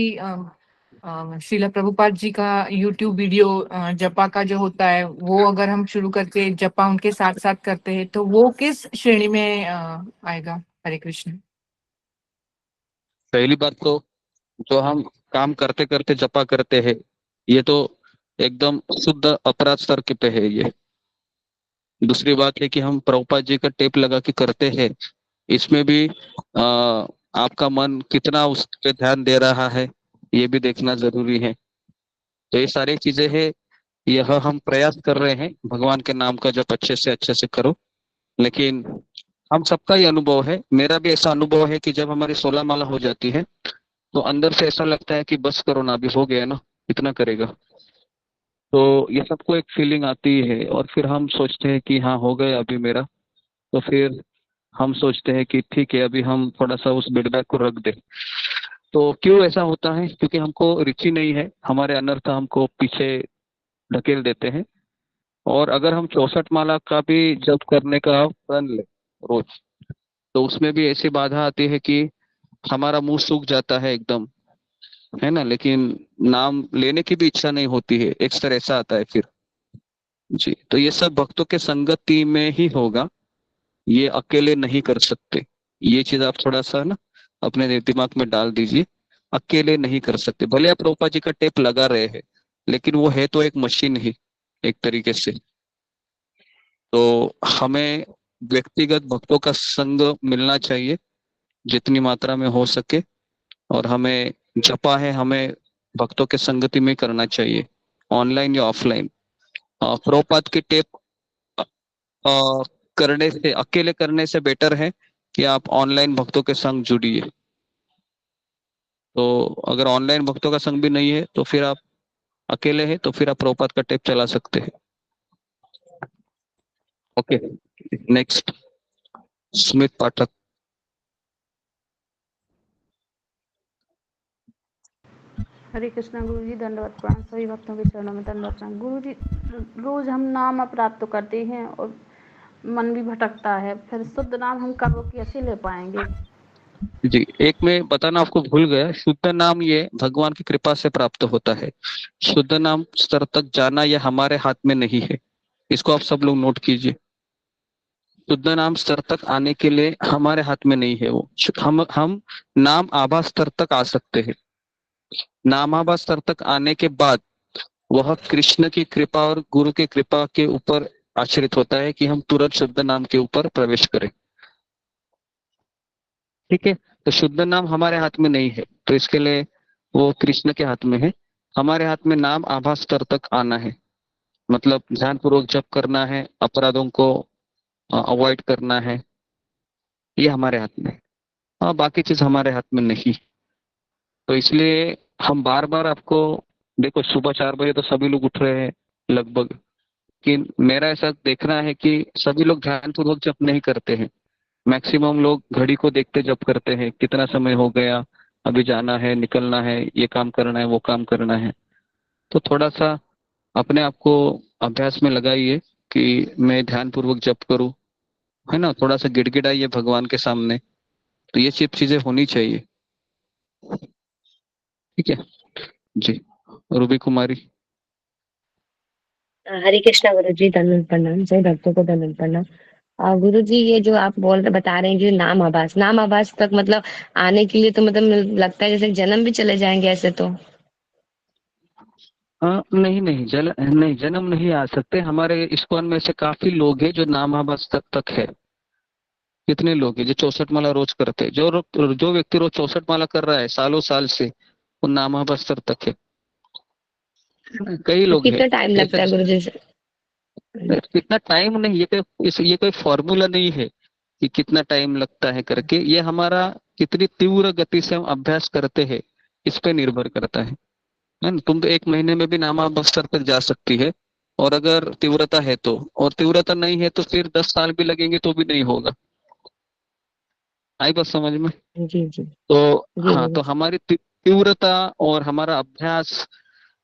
श्रील प्रभुपाद जी का यूट्यूब वीडियो जपा का जो होता है, वो अगर हम शुरू करके जपा उनके साथ साथ करते हैं तो वो किस श्रेणी में आएगा? हरे कृष्ण। पहली बात तो जो हम काम करते करते जपा करते हैं, ये तो एकदम शुद्ध अपराध स्तर के पे है ये। दूसरी बात है कि हम प्रभुपाद जी का टेप लगा के करते हैं, इसमें भी आपका मन कितना उस पे ध्यान दे रहा है ये भी देखना जरूरी है। तो ये सारी चीजें है, यह हम प्रयास कर रहे हैं भगवान के नाम का जब अच्छे से करो। लेकिन हम सबका ही अनुभव है, मेरा भी ऐसा अनुभव है कि जब हमारी 16 माला हो जाती है तो अंदर से ऐसा लगता है कि बस करो ना, अभी हो गया ना, इतना करेगा। तो ये सबको एक फीलिंग आती है, और फिर हम सोचते हैं कि हाँ हो गया अभी मेरा, तो फिर हम सोचते हैं कि ठीक है अभी हम थोड़ा सा उस फीडबैक को रख दे। तो क्यों ऐसा होता है? क्योंकि हमको रुचि नहीं है, हमारे अनर्थ हमको पीछे ढकेल देते हैं। और अगर हम 64 माला का भी जप करने का प्रण ले रोज, तो उसमें भी ऐसी बाधा आती है कि हमारा मुंह सूख जाता है एकदम, है ना, लेकिन नाम लेने की भी इच्छा नहीं होती है, एक स्तर ऐसा आता है फिर जी। तो ये सब भक्तों के संगति में ही होगा, ये अकेले नहीं कर सकते। ये चीज आप थोड़ा सा ना अपने दिमाग में डाल दीजिए, अकेले नहीं कर सकते। भले आप प्रभुपाद जी का टेप लगा रहे हैं, लेकिन वो है तो एक मशीन ही एक तरीके से। तो हमें व्यक्तिगत भक्तों का संग मिलना चाहिए जितनी मात्रा में हो सके, और हमें जपा है हमें भक्तों के संगति में करना चाहिए, ऑनलाइन या ऑफलाइन। प्रभुपाद की टेप करने से, अकेले करने से बेटर है कि आप ऑनलाइन भक्तों के संग जुड़िए। तो अगर ऑनलाइन भक्तों का संग भी नहीं है तो फिर आप अकेले हैं तो फिर आप प्रभुपाद का टेप चला सकते हैं। ओके, नेक्स्ट सुमित पाठक। हरे कृष्णा गुरु जी, दंडवत प्रणाम। सभी भक्तों के चरणों में दंडवत प्रणाम। गुरु जी, रोज हम नाम प्राप्त तो करते हैं और मन भी भटकता है, फिर शुद्ध नाम हम कब कैसे ले पाएंगे? जी, एक मैं बताना आपको भूल गया, शुद्ध नाम ये भगवान की कृपा से प्राप्त होता है। शुद्ध नाम स्तर तक जाना ये हमारे हाथ में नहीं है, इसको आप सब लोग नोट कीजिए। शुद्ध नाम स्तर तक आने के लिए हमारे हाथ में नहीं है वो। हम नाम आभा स्तर तक आ सकते हैं। नामाभा स्तर तक आने के बाद वह कृष्ण की कृपा और गुरु की कृपा के ऊपर आश्रित होता है कि हम तुरंत शुद्ध नाम के ऊपर प्रवेश करें। ठीक है, तो शुद्ध नाम हमारे हाथ में नहीं है, तो इसके लिए वो कृष्ण के हाथ में है। हमारे हाथ में नाम आभा स्तर तक आना है, मतलब ध्यान पूर्वक जप करना है, अपराधों को अवॉइड करना है, ये हमारे हाथ में है। हाँ, बाकी चीज हमारे हाथ में नहीं। तो इसलिए हम बार बार आपको, देखो सुबह 4 बजे तो सभी लोग उठ रहे हैं लगभग, कि मेरा ऐसा देखना है कि सभी लोग ध्यान पूर्वक जप नहीं करते हैं। मैक्सिमम लोग घड़ी को देखते जप करते हैं, कितना समय हो गया, अभी जाना है, निकलना है, ये काम करना है, वो काम करना है। तो थोड़ा सा अपने आप को अभ्यास में लगाइए कि मैं ध्यान पूर्वक जप करूं, है ना, थोड़ा सा गिड़गिड़ाइए भगवान के सामने। तो ये सब चीजें होनी चाहिए। ठीक है जी। रूबी कुमारी। हरे कृष्णा गुरु जी, दंडवत प्रणाम। सभी भक्तों को दंडवत प्रणाम। गुरु जी, ये जो आप बता रहे हैं कि नाम आभास तक मतलब आने के लिए तो मतलब लगता है जैसे जन्म भी चले जाएंगे ऐसे तो। नहीं नहीं, जन्म नहीं आ सकते। हमारे इस्कॉन में से काफी लोग हैं जो नामाभास तक है। कितने लोग हैं जो 64 माला रोज करते हैं? जो व्यक्ति रोज 64 माला कर रहा है सालों साल से, वो नामाभास तक है। कई लोग हैं। कितना टाइम लगता है गुरु जी से? कितना टाइम नहीं, ये कोई फॉर्मूला नहीं है कि कितना टाइम लगता है करके। ये हमारा कितनी तीव्र गति से हम अभ्यास करते हैं इस पे निर्भर करता है ना। तुम तो 1 महीने में भी नामाभास स्तर तक जा सकती है, और अगर तीव्रता है तो, और तीव्रता नहीं है तो फिर 10 साल भी लगेंगे तो भी नहीं होगा। आई बात समझ में? जी जी। तो जी हाँ, तो हमारी तीव्रता और हमारा अभ्यास,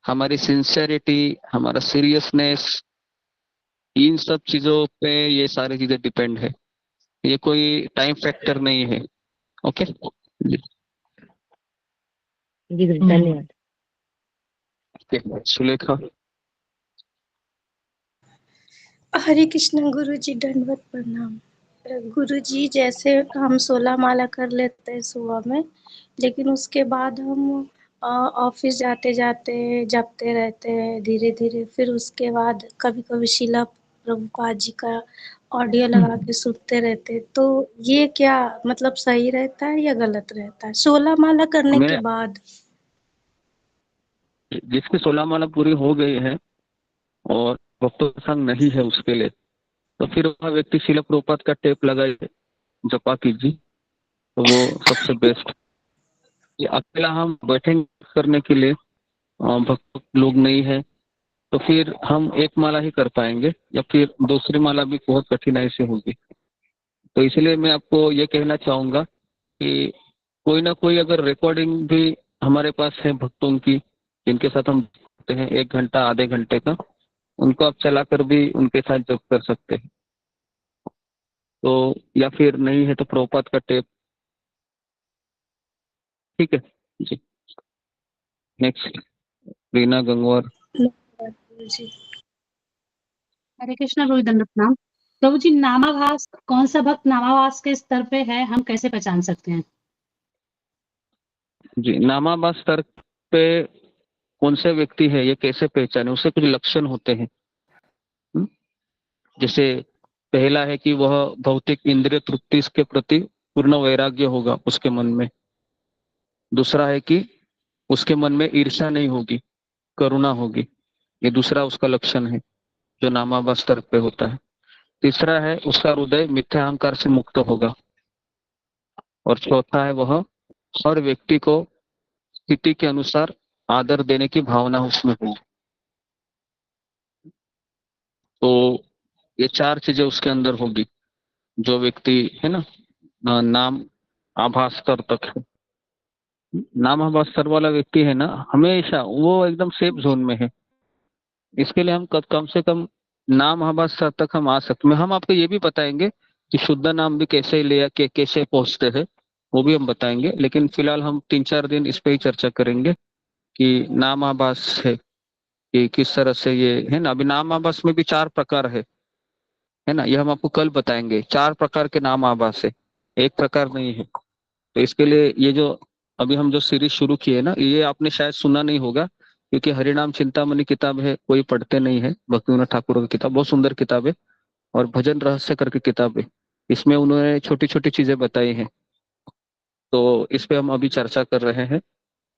हमारी सिंसियरिटी, हमारा सीरियसनेस, इन सब चीजों पे ये सारी चीजें डिपेंड है। ये कोई टाइम फैक्टर नहीं है। ओके जी, धन्यवाद। सुलेखा। हरे कृष्ण गुरु जी, दंडवत प्रणाम। गुरु जी, जैसे हम 16 माला कर लेते हैं सुबह में, लेकिन उसके बाद हम ऑफिस जाते जाते जपते रहते हैं धीरे धीरे। फिर उसके बाद कभी कभी शिला प्रभुपाद जी का ऑडियो लगा के सुनते रहते हैं। तो ये क्या मतलब सही रहता है या गलत रहता है 16 माला करने के बाद? जिसकी 16 माला पूरी हो गई है और भक्तों का संग नहीं है उसके लिए, तो फिर वह व्यक्ति शिला प्रभुपाद का टेप लगाए, जपा कीजिए, तो वो सबसे बेस्ट। ये अकेला हम बैठेंगे करने के लिए, भक्त लोग नहीं है, तो फिर हम 1 माला ही कर पाएंगे, या फिर दूसरी माला भी बहुत कठिनाई से होगी। तो इसलिए मैं आपको ये कहना चाहूंगा कि कोई ना कोई अगर रिकॉर्डिंग भी हमारे पास है भक्तों की, जिनके साथ हम करते हैं 1 घंटा आधे घंटे का, उनको आप चलाकर भी उनके साथ जप कर सकते हैं। तो या फिर नहीं है तो प्रभुपाद का टेप। ठीक है जी। नेक्स्ट रीना गंगवार। हरे कृष्णा गुरु, दंडवत प्रणाम। प्रभु जी, नामाभास, कौन सा भक्त नामाभास के स्तर पे है, हम कैसे पहचान सकते हैं? जी, नामाभास स्तर पे कौन से व्यक्ति है ये कैसे पहचाने? उससे कुछ लक्षण होते हैं। जैसे पहला है कि वह भौतिक इंद्रिय तृप्ति के प्रति पूर्ण वैराग्य होगा उसके मन में। दूसरा है कि उसके मन में ईर्ष्या नहीं होगी, करुणा होगी। ये दूसरा उसका लक्षण है जो नामाभास स्तर पे होता है। तीसरा है उसका हृदय मिथ्या अहंकार से मुक्त होगा। और चौथा है वह हर व्यक्ति को स्थिति के अनुसार आदर देने की भावना उसमें हो। तो ये 4 चीजें उसके अंदर होगी। जो व्यक्ति है ना नाम आभास स्तर तक है, नाम आभास स्तर वाला व्यक्ति है ना, हमेशा वो एकदम सेफ जोन में है। इसके लिए हम कम से कम नाम आभास स्तर तक हम आ सकते हैं। हम आपको ये भी बताएंगे कि शुद्ध नाम भी कैसे लिया के कैसे पहुंचते हैं, वो भी हम बताएंगे। लेकिन फिलहाल हम 3-4 दिन इस पे ही चर्चा करेंगे कि नाम आभास है कि किस तरह से ये है ना। अभी नाम आभास में भी 4 प्रकार है ना, ये हम आपको कल बताएंगे। 4 प्रकार के नाम आभास है, एक प्रकार नहीं है। तो इसके लिए ये जो अभी हम जो सीरीज शुरू की है ना, ये आपने शायद सुना नहीं होगा, क्योंकि हरिनाम चिंतामणि किताब है, कोई पढ़ते नहीं है। भक्तिविनोद ठाकुर की किताब बहुत सुंदर किताब है, और भजन रहस्य करके किताब है, इसमें उन्होंने छोटी छोटी चीजें बताई हैं। तो इस पे हम अभी चर्चा कर रहे हैं।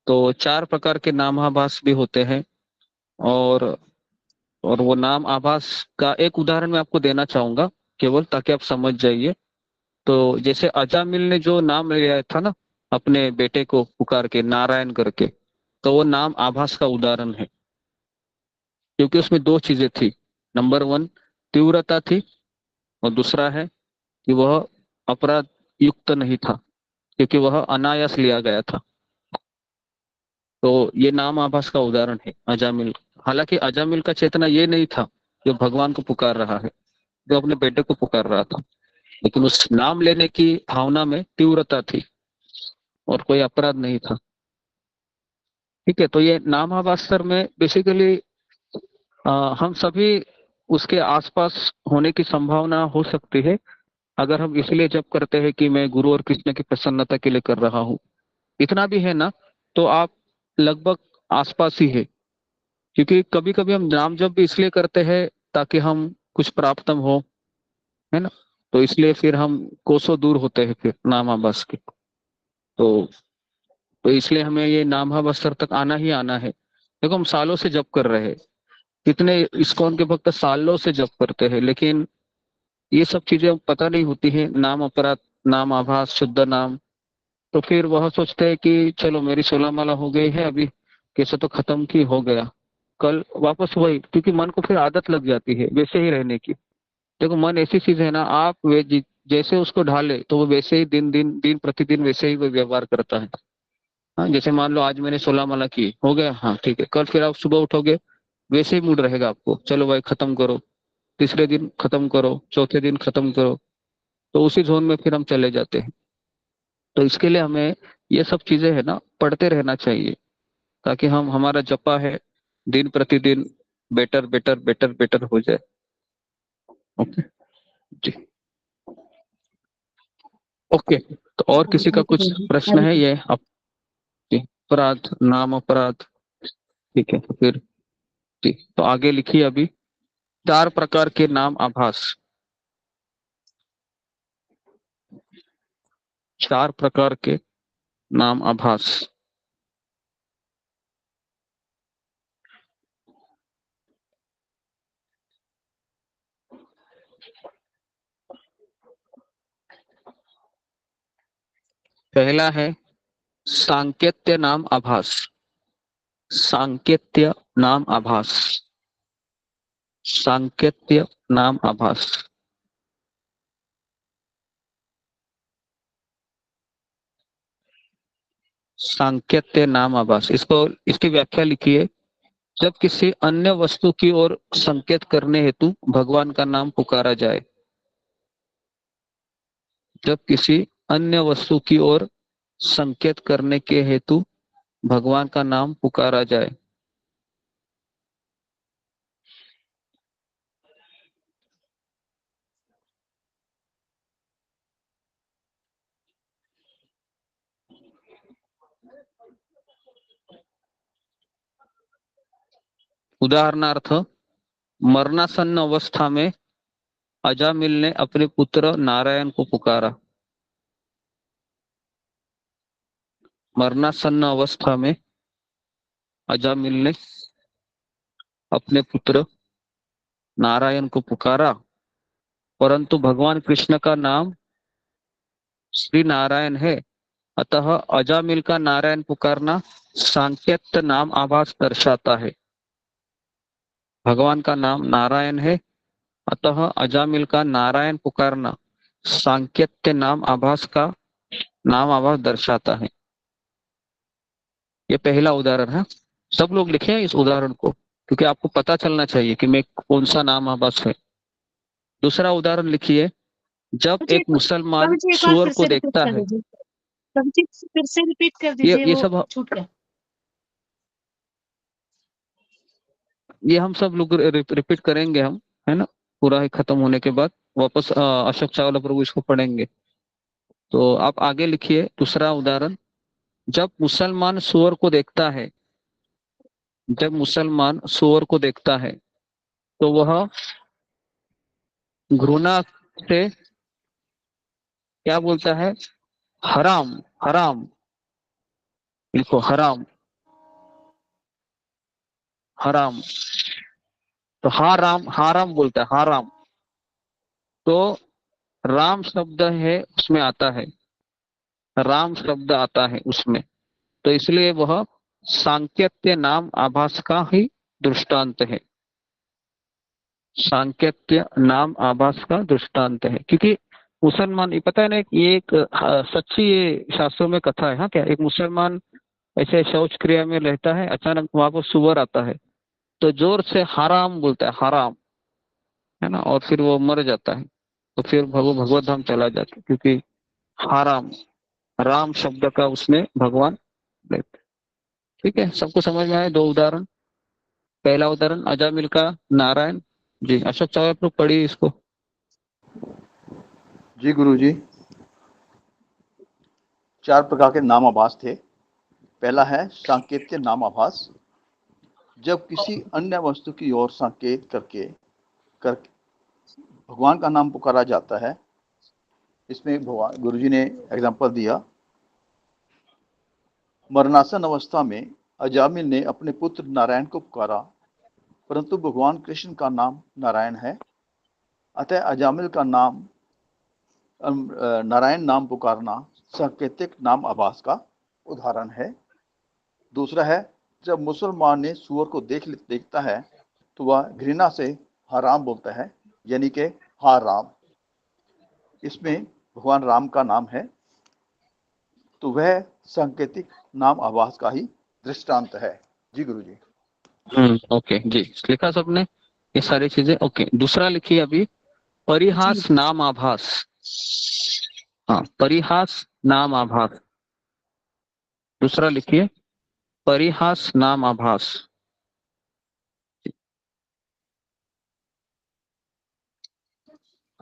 तो 4 प्रकार के नाम आभास भी होते हैं, और वो नाम आभास का एक उदाहरण मैं आपको देना चाहूंगा केवल, ताकि आप समझ जाइए। तो जैसे अजामिल ने जो नाम लिया था ना अपने बेटे को पुकार के नारायण करके, तो वो नाम आभास का उदाहरण है, क्योंकि उसमें 2 चीजें थी। नंबर 1 तीव्रता थी, और दूसरा है कि वह अपराध युक्त नहीं था, क्योंकि वह अनायास लिया गया था। तो ये नाम आभास का उदाहरण है अजामिल। हालांकि अजामिल का चेतना ये नहीं था जो भगवान को पुकार रहा है, जो अपने बेटे को पुकार रहा था, लेकिन उस नाम लेने की भावना में तीव्रता थी और कोई अपराध नहीं था। ठीक है, तो ये नाम आभास स्तर में बेसिकली हम सभी उसके आसपास होने की संभावना हो सकती है, अगर हम इसलिए जप करते हैं कि मैं गुरु और कृष्ण की प्रसन्नता के लिए कर रहा हूँ। इतना भी है ना, तो आप लगभग आसपास ही है। क्योंकि कभी कभी हम नाम जप भी इसलिए करते हैं ताकि हम कुछ प्राप्त हो, है ना, तो इसलिए फिर हम कोसों दूर होते हैं फिर नाम आभास के। तो इसलिए हमें ये नाम आभास स्तर तक आना ही आना है। देखो हम सालों से जप कर रहे हैं, कितने इस्कॉन के भक्त सालों से जप करते हैं, लेकिन ये सब चीजें पता नहीं होती है, नाम अपराध, नाम आभास, शुद्ध नाम। तो फिर वह सोचते हैं कि चलो मेरी 16 माला हो गई है, अभी कैसे तो खत्म की, हो गया, कल वापस वही, क्योंकि मन को फिर आदत लग जाती है वैसे ही रहने की। देखो मन ऐसी चीज है ना, आप जैसे उसको ढाले तो वो वैसे ही दिन प्रतिदिन वैसे ही वो व्यवहार करता है। हाँ, जैसे मान लो आज मैंने 16 माला की, हो गया, हाँ ठीक है, कल फिर आप सुबह उठोगे वैसे ही मूड रहेगा आपको, चलो भाई खत्म करो, तीसरे दिन खत्म करो, चौथे दिन खत्म करो, तो उसी जोन में फिर हम चले जाते हैं। तो इसके लिए हमें ये सब चीजें है ना पढ़ते रहना चाहिए, ताकि हम हमारा जपा है दिन प्रतिदिन बेटर बेटर बेटर बेटर हो जाए। ओके जी, ओके। तो और किसी का कुछ प्रश्न है? ये अपराध, नाम अपराध, ठीक है, तो फिर जी, तो आगे लिखिए अभी 4 प्रकार के नाम आभास। 4 प्रकार के नाम आभास। पहला है सांकेत्य नाम आभास। सांकेत्य नाम आभास। सांकेत्य नाम आभास। सांकेत्य नाम आभास, इसकी व्याख्या लिखिए। जब किसी अन्य वस्तु की ओर संकेत करने हेतु भगवान का नाम पुकारा जाए। जब किसी अन्य वस्तु की ओर संकेत करने के हेतु भगवान का नाम पुकारा जाए। उदाहरणार्थ, मरणासन्न अवस्था में अजामिल ने अपने पुत्र नारायण को पुकारा। मरणासन्न अवस्था में अजामिल ने अपने पुत्र नारायण को पुकारा, परंतु भगवान कृष्ण का नाम श्री नारायण है, अतः अजामिल का नारायण पुकारना सांकेत्य नाम आभास दर्शाता है। भगवान का नाम नारायण है, अतः अजामिल का नारायण पुकारना सांकेत्य नाम आभास का नाम आभास दर्शाता है। ये पहला उदाहरण है। सब लोग लिखे हैं इस उदाहरण को, क्योंकि आपको पता चलना चाहिए कि मैं कौन सा नाम आभास है। दूसरा उदाहरण लिखिए, जब एक मुसलमान प्रभु जी एक बार सूअर फिर को से रिपीट देखता कर है। दीजिए। प्रभु जी फिर से रिपीट कर दीजिए, ये वो सब छूट गया। ये हम सब लोग रिपीट करेंगे हम, है ना, पूरा ही खत्म होने के बाद वापस अशोक चावला प्रभु इसको पढ़ेंगे। तो आप आगे लिखिए दूसरा उदाहरण, जब मुसलमान सूअर को देखता है, जब मुसलमान सूअर को देखता है तो वह घृणा से क्या बोलता है? हराम, हराम लिखो, हराम, हराम। तो हाराम, हाराम बोलता है, हाराम। तो राम शब्द है उसमें आता है, राम शब्द आता है उसमें, तो इसलिए वह सांकेत्य नाम आभास का ही दृष्टांत है। सांकेत्य नाम आभास का दृष्टांत है, क्योंकि मुसलमान, ये पता है ना, ये एक सच्ची ये शास्त्रों में कथा है। हाँ, क्या एक मुसलमान ऐसे शौच क्रिया में रहता है, अचानक वहां पर सुअर आता है तो जोर से हराम बोलता है, हराम, है ना, और फिर वो मर जाता है। तो फिर भगवत धाम चला जाता है, क्योंकि हराम, राम शब्द का उसमें भगवान लेते। ठीक है, सबको समझ में आए? दो उदाहरण। पहला उदाहरण अजामिल का नारायण। जी अशोक चावला प्रभु पढ़िए इसको। जी गुरु जी, 4 प्रकार के नाम आभास थे। पहला है सांकेत्य नाम आभास, जब किसी अन्य वस्तु की ओर संकेत करके भगवान का नाम पुकारा जाता है। इसमें भगवान गुरुजी ने एग्जांपल दिया, मरणासन अवस्था में अजामिल ने अपने पुत्र नारायण को पुकारा, परंतु भगवान कृष्ण का नाम नारायण है, अतः अजामिल का नाम नारायण नाम पुकारना सांकेतिक नाम आभास का उदाहरण है। दूसरा है, जब मुसलमान ने सूअर को देखता है तो वह घृणा से हराम बोलता है, यानी कि हा राम। इसमें भगवान राम का नाम है, तो वह सांकेतिक नाम आभास का ही दृष्टांत है। जी गुरु जी। ओके जी, लिखा सबने ये सारी चीजें? ओके, दूसरा लिखिए अभी, परिहास नाम आभास। हाँ, परिहास नाम आभास। दूसरा लिखिए, परिहास नाम आभास।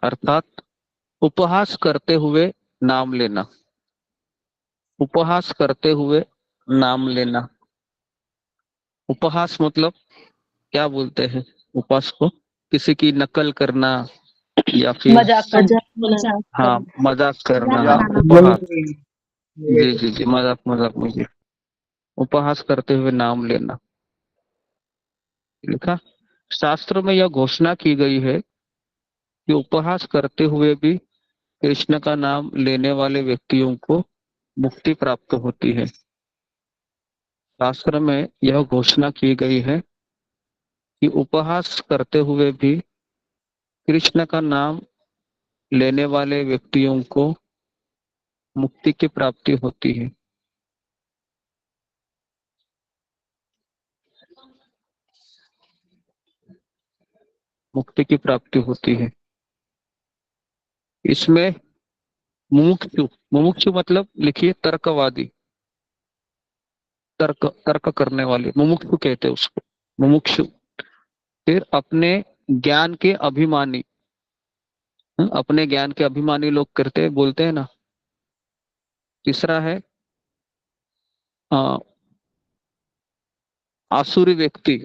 अर्थात उपहास करते हुए नाम लेना, उपहास करते हुए नाम लेना। उपहास मतलब क्या बोलते हैं उपहास को? किसी की नकल करना या फिर मजाक करना। हाँ, मजाक करना, मजाक हाँ, बनाना। उपहास। जी जी जी, मजाक, मजाक में जी, उपहास करते हुए नाम लेना। लिखा, शास्त्र में यह घोषणा की गई है कि उपहास करते हुए भी कृष्ण का नाम लेने वाले व्यक्तियों को मुक्ति प्राप्त होती है। शास्त्र में यह घोषणा की गई है कि उपहास करते हुए भी कृष्ण का नाम लेने वाले व्यक्तियों को मुक्ति की प्राप्ति होती है। मुक्ति की प्राप्ति होती है। इसमें मुमुक्षु, मुमुक्षु मतलब लिखिए तर्कवादी, तर्क करने वाले, मुमुक्षु कहते हैं उसको, मुमुक्षु। फिर अपने ज्ञान के अभिमानी, अपने ज्ञान के अभिमानी लोग करते बोलते हैं ना। तीसरा है आसुरी व्यक्ति,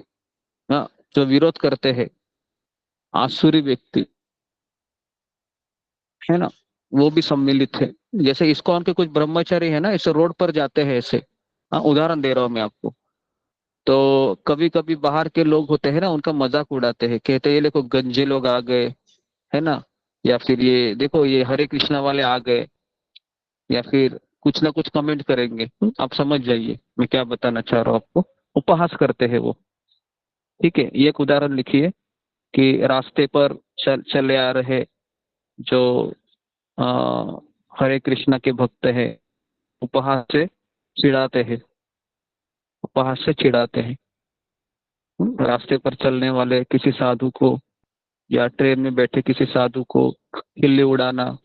जो विरोध करते हैं, आसुरी व्यक्ति, है ना, वो भी सम्मिलित है। जैसे इस्कॉन के कुछ ब्रह्मचारी है ना, इसे रोड पर जाते हैं ऐसे, उदाहरण दे रहा हूं मैं आपको। तो कभी कभी बाहर के लोग होते हैं ना, उनका मजाक उड़ाते हैं, कहते हैं ये देखो गंजे लोग आ गए, है ना, या फिर ये देखो ये हरे कृष्णा वाले आ गए, या फिर कुछ ना कुछ कमेंट करेंगे। आप समझ जाइए मैं क्या बताना चाह रहा हूँ आपको। उपहास करते हैं वो, ठीक है। ये एक उदाहरण लिखिए कि रास्ते पर चले आ रहे जो हरे कृष्णा के भक्त है, उपहास से चिढ़ाते हैं, उपहास से चिढ़ाते हैं। रास्ते पर चलने वाले किसी साधु को या ट्रेन में बैठे किसी साधु को खिल्ली उड़ाना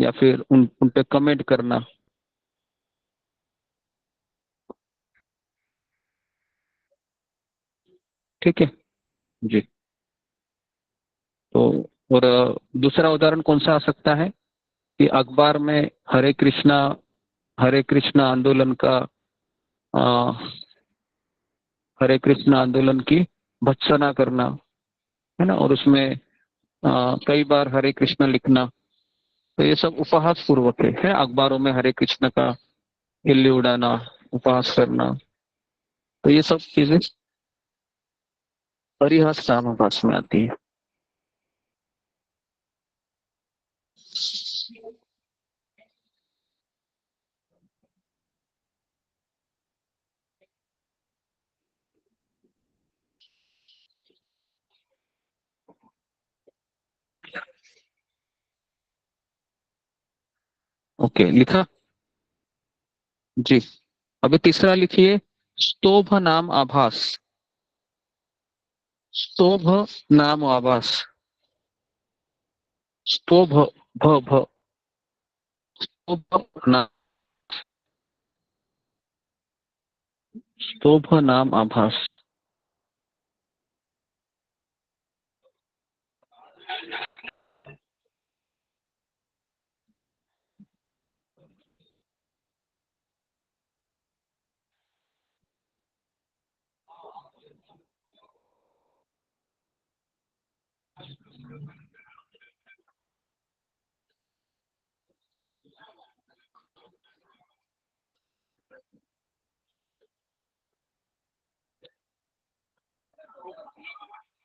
या फिर उन पे कमेंट करना। ठीक है जी। तो और दूसरा उदाहरण कौन सा आ सकता है कि अखबार में हरे कृष्णा आंदोलन का हरे कृष्णा आंदोलन की भत्सना करना, है ना, और उसमें कई बार हरे कृष्णा लिखना। तो ये सब उपहास पूर्वक है अखबारों में हरे कृष्ण का खिल्ली उड़ाना, उपहास करना। तो ये सब चीजें परिहास नामाभास में आती है। ओके, लिखा जी। अभी तीसरा लिखिए, स्तोभ नाम आभास। स्तोभ नाम आभास। स्तोभ भ भ स्तोभ नाम, स्तोभ नाम आभास।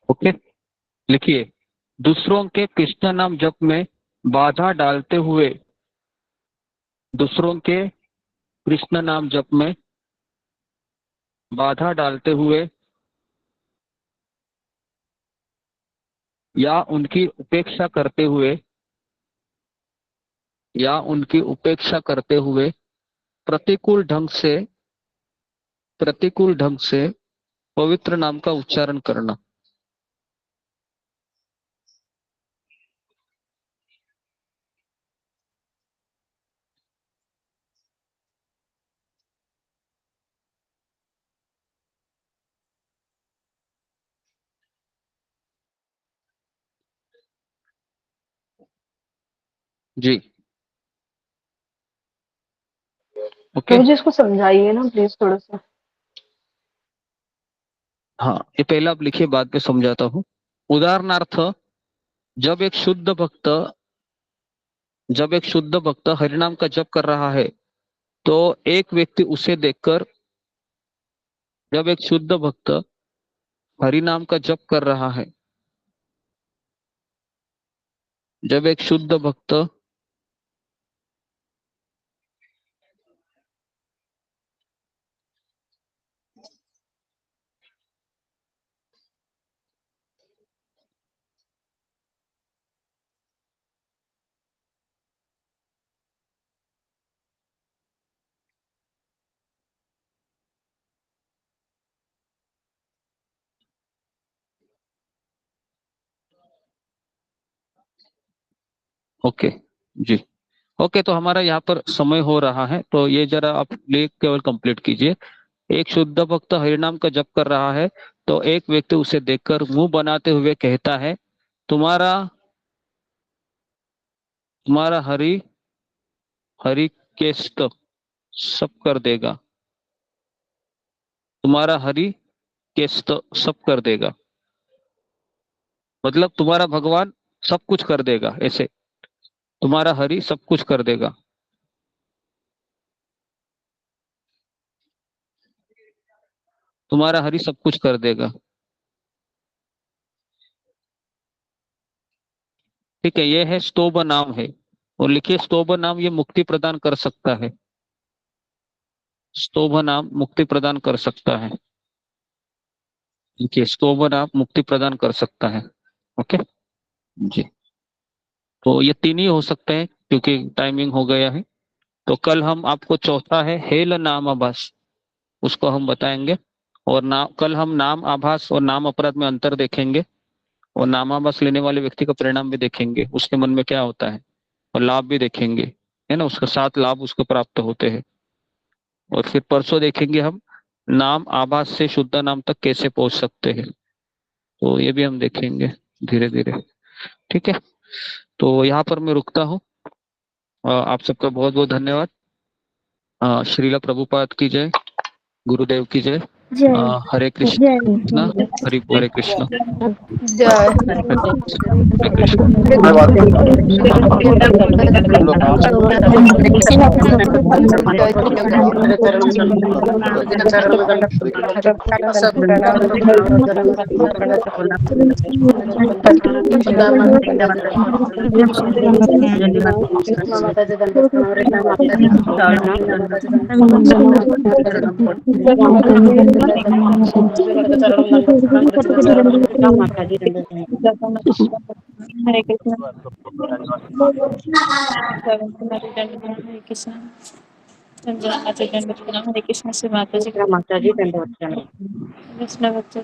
ओके, लिखिए, दूसरों के कृष्ण नाम जप में बाधा डालते हुए, दूसरों के कृष्ण नाम जप में बाधा डालते हुए या उनकी उपेक्षा करते हुए, या उनकी उपेक्षा करते हुए प्रतिकूल ढंग से, प्रतिकूल ढंग से पवित्र नाम का उच्चारण करना। जी ओके। प्रभु जी इसको समझाइए ना प्लीज थोड़ा सा। हाँ, ये पहले आप लिखिए, बाद में समझाता हूँ। उदाहरणार्थ, जब एक शुद्ध भक्त जब एक शुद्ध भक्त हरिनाम का जप कर रहा है तो एक व्यक्ति उसे देखकर, जब एक शुद्ध भक्त हरिनाम का जप कर रहा है, जब एक शुद्ध भक्त ओके जी। ओके, तो हमारा यहाँ पर समय हो रहा है, तो ये जरा आप लेख केवल कंप्लीट कीजिए। एक शुद्ध भक्त हरिनाम का जप कर रहा है तो एक व्यक्ति उसे देखकर मुंह बनाते हुए कहता है, तुम्हारा तुम्हारा हरि हरि केस्त सब कर देगा, तुम्हारा हरि केस्त सब कर देगा। मतलब तुम्हारा भगवान सब कुछ कर देगा, ऐसे तुम्हारा हरि सब कुछ कर देगा। तुम्हारा हरि सब कुछ कर देगा। ठीक है, ये है स्तोभ नाम है। और लिखिए, स्तोभ नाम ये मुक्ति प्रदान कर सकता है। स्तोभ नाम मुक्ति प्रदान कर सकता है। देखिए स्तोभ नाम मुक्ति प्रदान कर सकता है। ओके जी, तो ये 3 ही हो सकते हैं क्योंकि टाइमिंग हो गया है। तो कल हम आपको चौथा है हेल नाम आभास, उसको हम बताएंगे। और कल हम नाम आभास और नाम अपराध में अंतर देखेंगे और नामाभास लेने वाले व्यक्ति का परिणाम भी देखेंगे, उसके मन में क्या होता है, और लाभ भी देखेंगे, है ना, उसका 7 लाभ उसको प्राप्त होते हैं। और फिर परसों देखेंगे हम नाम आभास से शुद्ध नाम तक कैसे पहुंच सकते हैं, तो ये भी हम देखेंगे धीरे धीरे। ठीक है, तो यहाँ पर मैं रुकता हूँ। आप सबका बहुत बहुत धन्यवाद। श्रीला प्रभुपाद की जय, गुरुदेव की जय। हरे कृष्ण, हरे कृष्ण, जय हरे कृष्ण। हरे कृष्ण। हरे कृष्ण से माता जी माता जी दंडवत प्रणाम। कृष्ण बच्चे